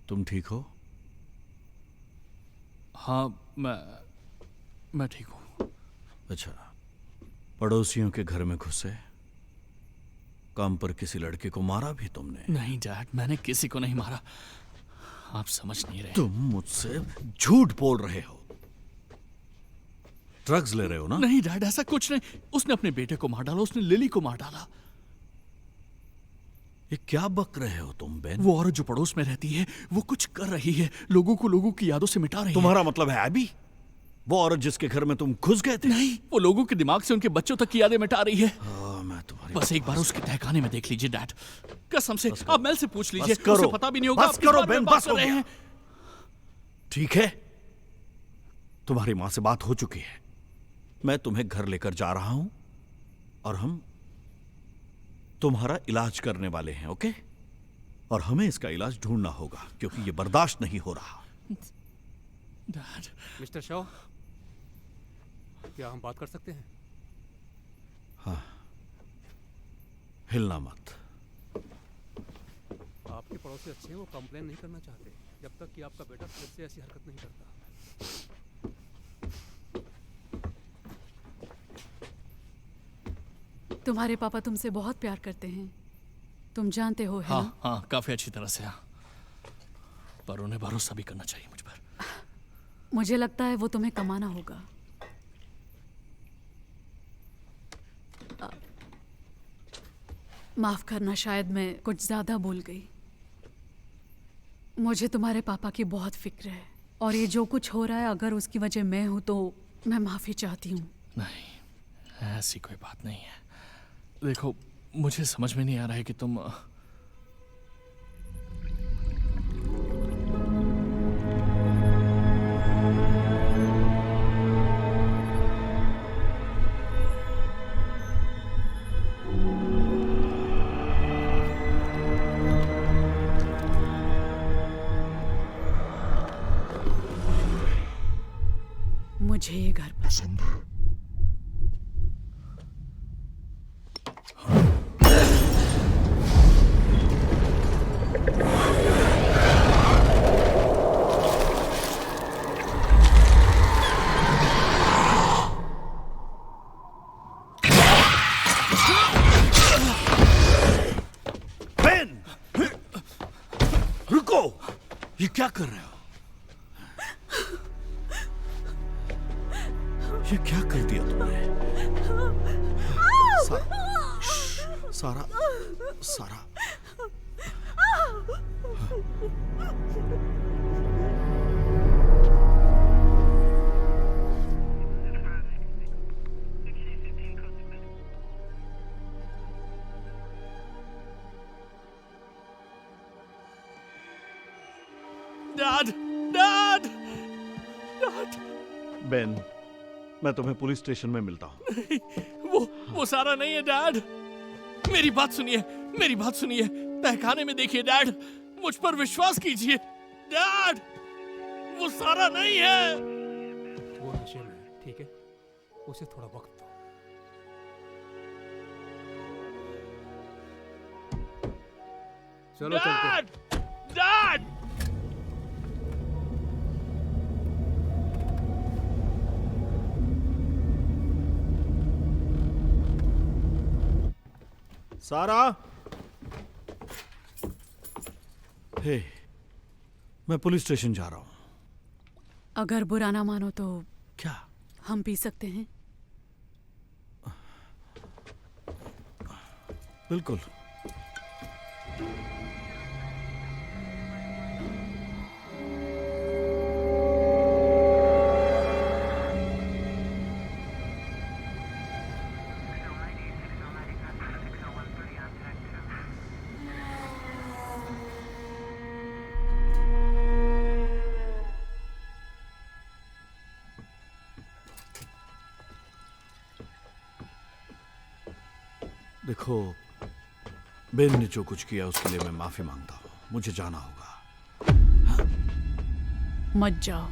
तुम ठीक हो? हाँ, मैं ठीक हूँ। अच्छा, पड़ोसियों के घर में घुसे, काम पर किसी लड़के को मारा भी तुमने? नहीं डैड, मैंने किसी को नहीं मारा। आप समझ नहीं रहे। तुम मुझसे झूठ बोल रहे हो। ड्रग्स ले रहे हो ना? नहीं डैड, ऐसा कुछ नहीं। उसने अपने बेटे को मार डाला, उसने लिली को मार डाला। ये क्या बक रहे हो तुम बेन? वो औरत जो पड़ोस में रहती है, वो कुछ कर रही है, लोगों की यादों से मिटा रही है। तुम्हारा मतलब है एबी? वो औरत जिसके घर में तुम घुस गए थे? नहीं, वो लोगों के दिमाग से उनके बच्चों तक की यादें मिटा रही है। मैं तुम्हारी बस एक बार उसके तहखाने में देख लीजिए डैड, कसम से। आप मेल से पूछ लीजिए, बस करो, उसे पता भी नहीं होगा। बस करो बेन, बस हो गया। ठीक है, तुम्हारी माँ से बात हो चुकी है। मैं तुम्हें घर लेकर जा रहा हूं और हम तुम्हारा इलाज करने वाले हैं, ओके? और हमें इसका इलाज ढूंढना होगा क्योंकि ये बर्दाश्त नहीं हो रहा। डैड। मिस्टर शॉ, क्या हम बात कर सकते हैं? हाँ, हिलना मत। आपके पड़ोसी अच्छे हैं, वो कंप्लेन नहीं करना चाहते जब तक कि आपका बेटा फिर से ऐसी हरकत नहीं करता। तुम्हारे पापा तुमसे बहुत प्यार करते हैं, तुम जानते हो, है हाँ, ना? हाँ, काफी अच्छी तरह से। हाँ, पर उन्हें भरोसा भी करना चाहिए मुझ पर। मुझे लगता है वो तुम्हें कमाना होगा। माफ करना, शायद मैं कुछ ज्यादा बोल गई। मुझे तुम्हारे पापा की बहुत फिक्र है, और ये जो कुछ हो रहा है, अगर उसकी वजह मैं हूं तो मैं माफी चाहती हूँ। नहीं, ऐसी कोई बात नहीं है। देखो, मुझे समझ में नहीं आ रहा है कि तुम मुझे ये घर पसंद है। बेन, रुको! ये क्या कर रहे हो? ये क्या कर दिया तुमने? सारा सारा डैड, डैड, डैड। बेन, मैं तुम्हें पुलिस स्टेशन में मिलता हूँ। वो सारा नहीं है डैड। मेरी बात सुनिए, मेरी बात सुनिए। तहखाने में देखिए डैड, मुझ पर विश्वास कीजिए डैड, वो सारा नहीं है। वो नशे में है, ठीक है? उसे थोड़ा वक्त दो। चलो डैड, चलते। डैड। सारा, हे, मैं पुलिस स्टेशन जा रहा हूं। अगर बुरा ना मानो तो क्या हम पी सकते हैं? बिल्कुल। देखो, बेन ने जो कुछ किया उसके लिए मैं माफी मांगता हूँ। मुझे जाना होगा। मत जाओ।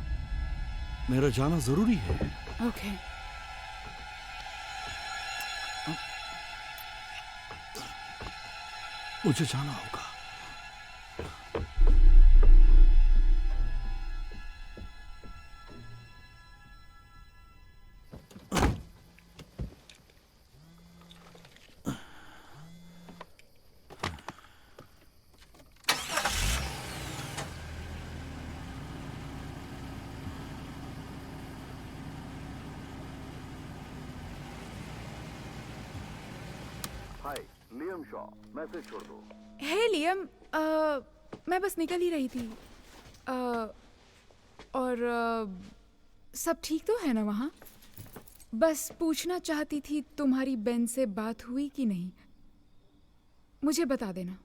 मेरा जाना जरूरी है। ओके। मुझे जाना होगा। हाय, लियम शॉ, मैसेज छोड़ दो। हे लियम, मैं बस निकल ही रही थी। और सब ठीक तो है ना वहाँ? बस पूछना चाहती थी तुम्हारी बेन से बात हुई कि नहीं। मुझे बता देना।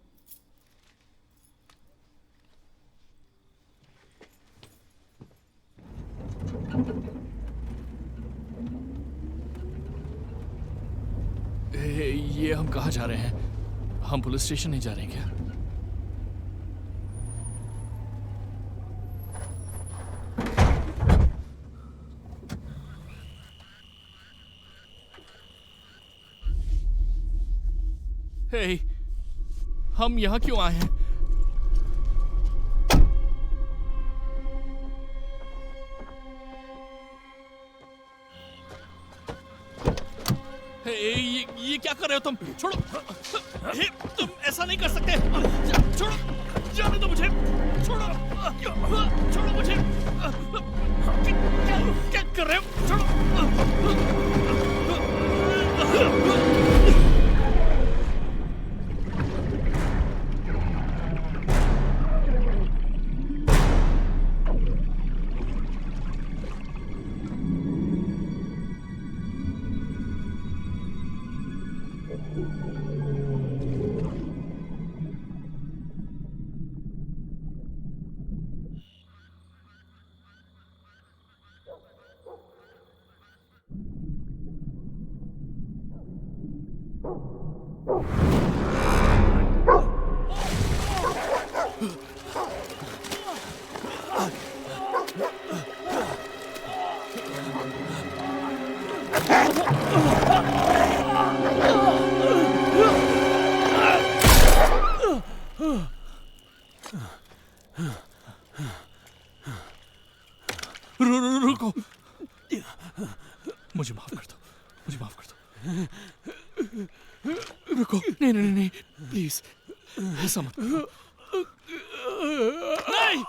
ये हम कहाँ जा रहे हैं? हम पुलिस स्टेशन नहीं जा रहे हैं क्या? हे, हम यहाँ क्यों आए हैं? ये क्या कर रहे हो तुम? छोड़ो। हे, तुम ऐसा नहीं कर सकते। छोड़ो, जाने दो मुझे। छोड़ो, छोड़ो मुझे। क्या कर रहे हो? छोड़ो। रुको, मुझे माफ कर दो, मुझे माफ कर दो। रुको, नहीं नहीं नहीं, प्लीज ऐसा मत करो। नहीं!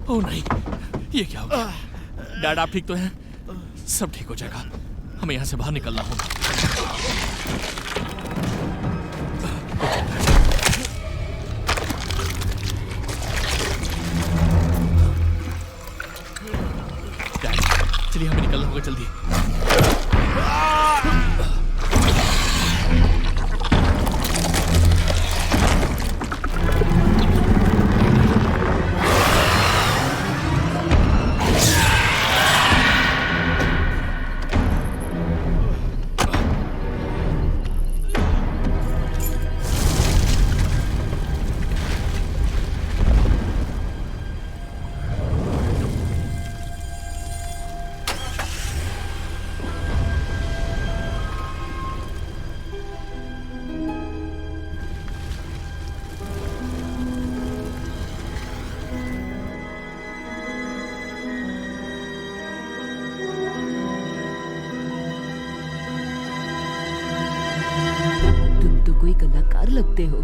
ओह नहीं, ये क्या हो गया? डैड आप ठीक तो हैं? सब ठीक हो जाएगा, हमें यहाँ से बाहर निकलना होगा। डैड चलिए, हमें निकलना होगा जल्दी। कोई कलाकार लगते हो।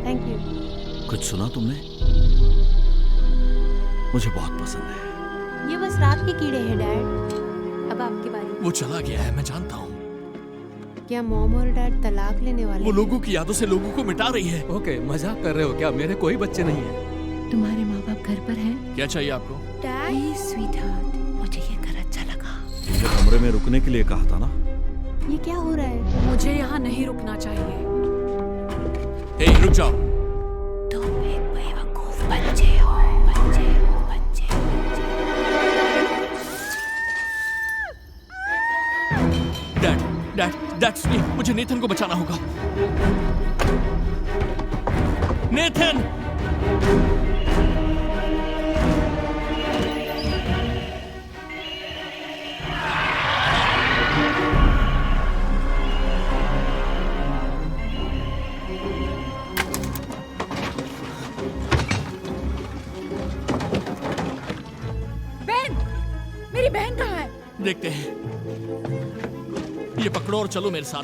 Thank you. कुछ सुना तुमने? मुझे बहुत पसंद है। ये बस रात के कीड़े हैं डैड। अब आपकी बारी। वो चला गया है, मैं जानता हूँ। क्या मॉम और डैड तलाक लेने वाले? वो लोगों की यादों से लोगों को मिटा रही है। ओके, मजाक कर रहे हो क्या? मेरे कोई बच्चे नहीं है। तुम्हारे माँ बाप घर पर हैं? क्या चाहिए आपको? डैड स्वीटहार्ट, मुझे ये घर अच्छा लगा। मुझे कमरे में रुकने के लिए कहा था ना। ये क्या हो रहा है? मुझे यहाँ नहीं रुकना चाहिए। हे, रुक जाओ। तुम एक बेवकूफ बच्चे हो, बच्चे हो, बच्चे हो। डैड सुनिए, मुझे नेथन को बचाना होगा। नेथन! मेरी बहन कहाँ है? देखते हैं। ये पकड़ो और चलो मेरे साथ।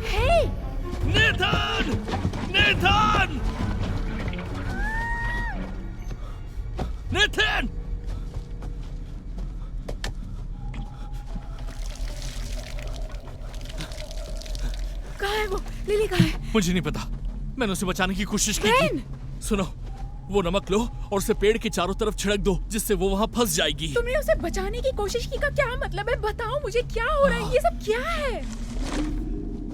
हे! नेथन! नेथन! नेथन! कहाँ है वो? लिली कहाँ है? मुझे नहीं पता, मैंने उसे बचाने की कोशिश की थी। सुनो, वो नमक लो और उसे पेड़ के चारों तरफ छिड़क दो, जिससे वो वहाँ फंस जाएगी। तुमने उसे बचाने की कोशिश की का क्या मतलब है? बताओ मुझे, क्या हो रहा है? ये सब क्या है?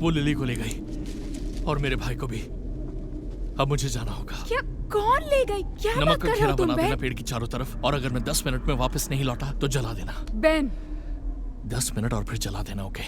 वो लिली को ले गई और मेरे भाई को भी। अब मुझे जाना होगा। क्या? कौन ले गई? क्या बात नमक कर का रहे घेरा हो तुम, बना देना बेन? पेड़ की चारों तरफ, और अगर मैं 10 मिनट में वापस नहीं लौटा तो जला देना। बेन! 10 मिनट और फिर जला देना, ओके?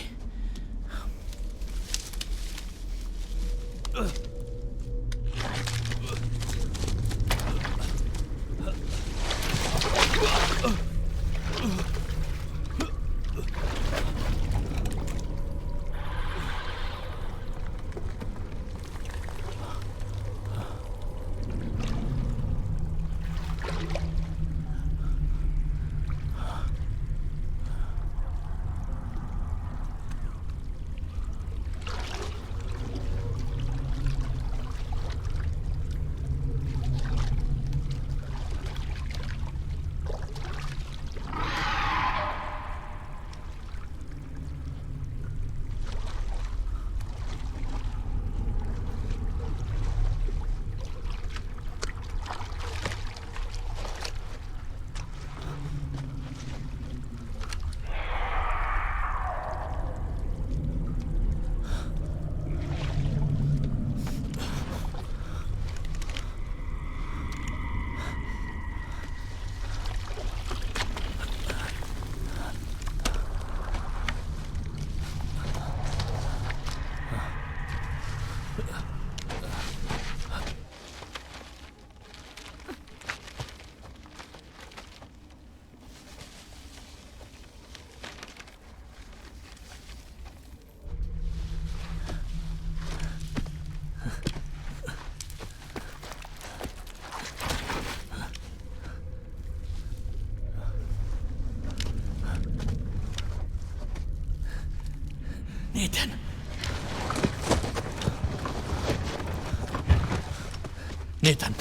नेथन,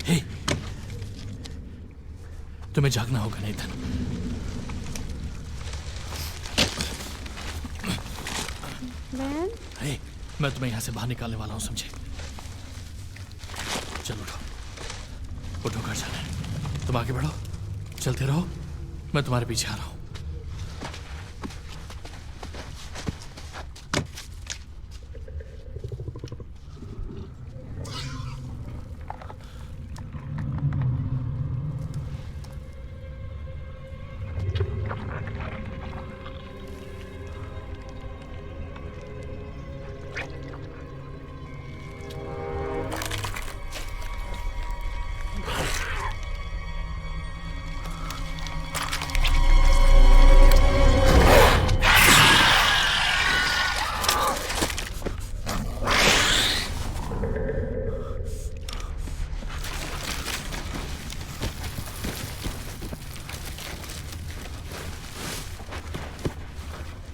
हे, तुम्हें जागना होगा नेथन। मैम, हे, मैं तुम्हें यहां से बाहर निकालने वाला हूं, समझे? चलो उठो, घर जाना है। तुम आगे बढ़ो, चलते रहो, मैं तुम्हारे पीछे आ रहा हूं।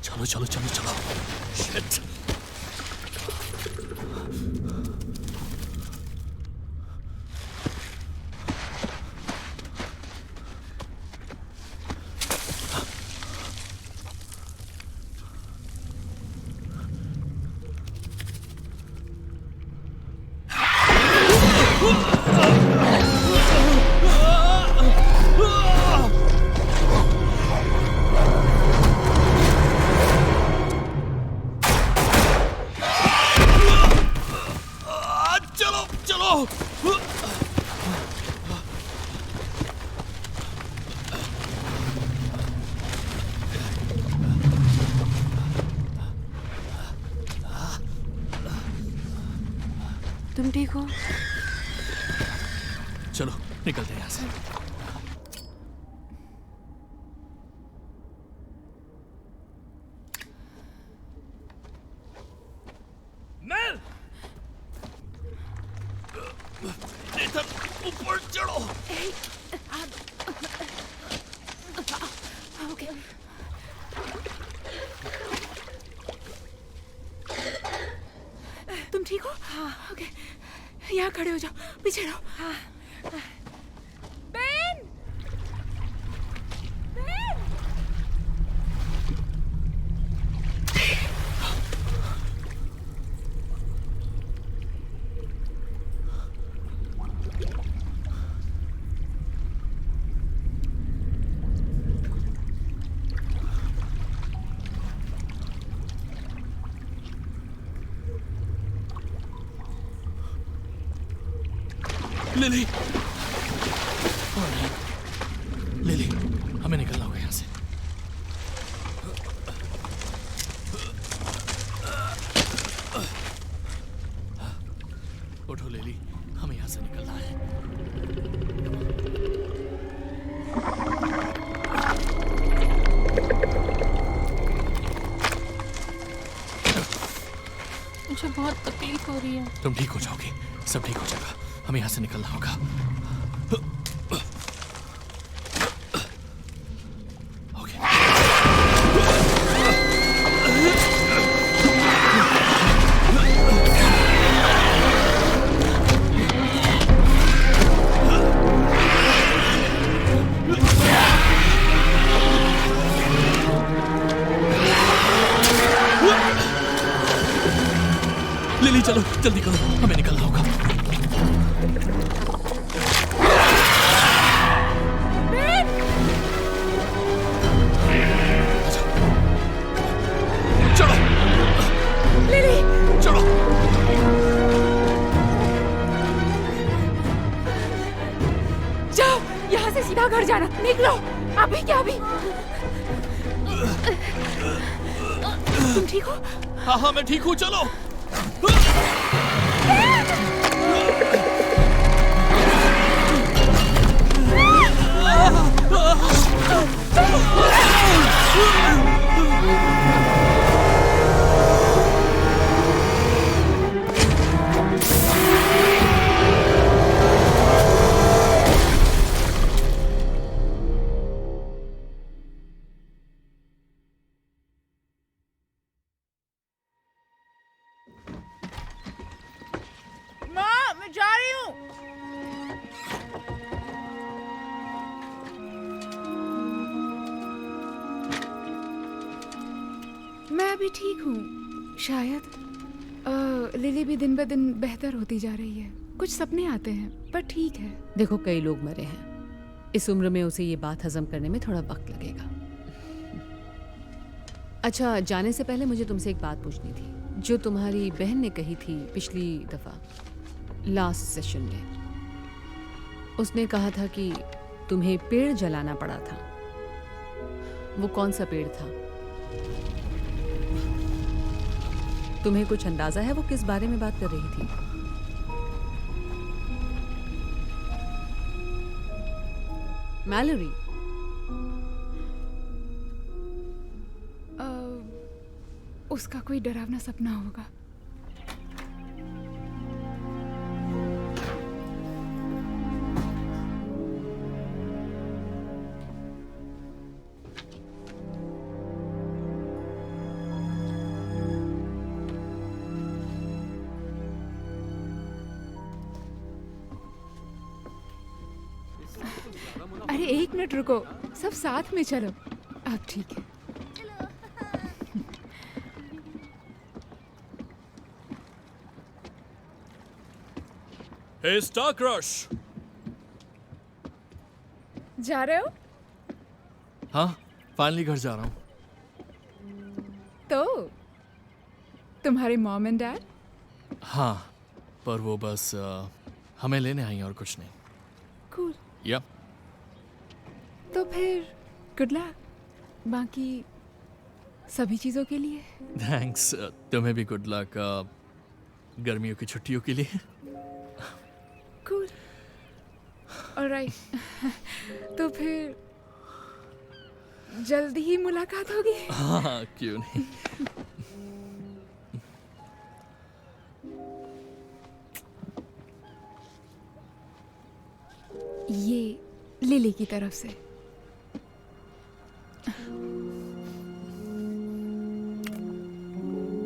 चलो चलो चलो चलो। Shit. तुम ठीक हो? चलो निकलते हैं यहाँ से। मेल! नेथन, ऊपर चढ़ो। ओके। तुम ठीक हो? हाँ। ओके, यहाँ खड़े हो जाओ, पीछे रहो। हाँ। बेन! बेन! लिली, लिली, हमें निकलना होगा यहाँ से। उठो लिली, हमें यहाँ से निकलना है। मुझे बहुत तकलीफ हो रही है। तुम ठीक हो जाओगे, सब ठीक हो जाएगा। हमें यहाँ से निकलना होगा। लिली चलो, जल्दी करो, हमें निकलना होगा। चलो लिली, चलो। जाओ, यहाँ से सीधा घर जाना। निकलो, अभी क्या अभी। तुम ठीक हो? हाँ हाँ मैं ठीक हूँ, चलो। ठीक हूँ शायद। लिली भी दिन ब दिन बेहतर होती जा रही है। कुछ सपने आते हैं पर ठीक है। देखो कई लोग मरे हैं, इस उम्र में उसे ये बात हजम करने में थोड़ा वक्त लगेगा। अच्छा, जाने से पहले मुझे तुमसे एक बात पूछनी थी, जो तुम्हारी बहन ने कही थी पिछली दफा लास्ट सेशन में। उसने कहा था कि तुम्हें पेड़ जलाना पड़ा था। वो कौन सा पेड़ था? तुम्हें कुछ अंदाजा है वो किस बारे में बात कर रही थी? मैलोरी, उसका कोई डरावना सपना होगा। अरे एक मिनट रुको, सब साथ में चलो। अब ठीक है। हे स्टार क्रश, जा रहे हो? हाँ, फाइनली घर जा रहा हूँ। तो तुम्हारे मॉम एंड डैड? हाँ, पर वो बस हमें लेने आई हैं और कुछ नहीं। कूल। यप। तो फिर गुड लक बाकी सभी चीजों के लिए। थैंक्स। तुम्हें भी गुड लक गर्मियों की छुट्टियों के लिए। कूल। ऑलराइट। तो फिर जल्दी ही मुलाकात होगी। हाँ, क्यों नहीं। ये लिली की तरफ से।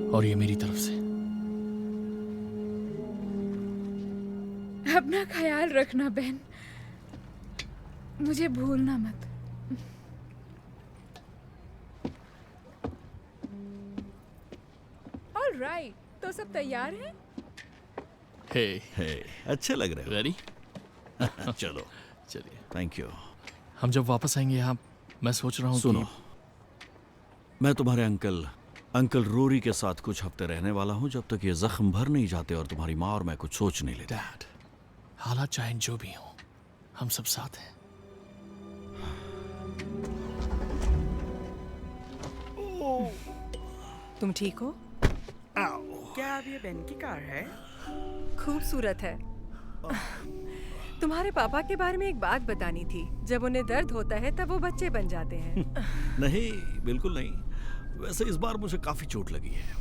और ये मेरी तरफ से। अपना ख्याल रखना बहन, मुझे भूलना मत। ऑलराइट, तो सब तैयार हैं? हे, अच्छे लग रहे हो। रेडी? चलो चलिए। Thank you. हम जब वापस आएंगे यहाँ, मैं सोच रहा हूँ सुनो, मैं तुम्हारे अंकल रोरी के साथ कुछ हफ्ते रहने वाला हूँ, जब तक ये जख्म भर नहीं जाते और तुम्हारी माँ और मैं कुछ सोच नहीं लेते। डैड, हालात चाहे जो भी हो, हम सब साथ हैं। तुम ठीक हो? क्या अब ये बेन की कार है? खूबसूरत है। तुम्हारे पापा के बारे में एक बात बतानी थी। जब उन्हें दर्द होता है तब वो बच्चे बन जाते हैं। नहीं, बिल्कुल नहीं। वैसे इस बार मुझे काफी चोट लगी है।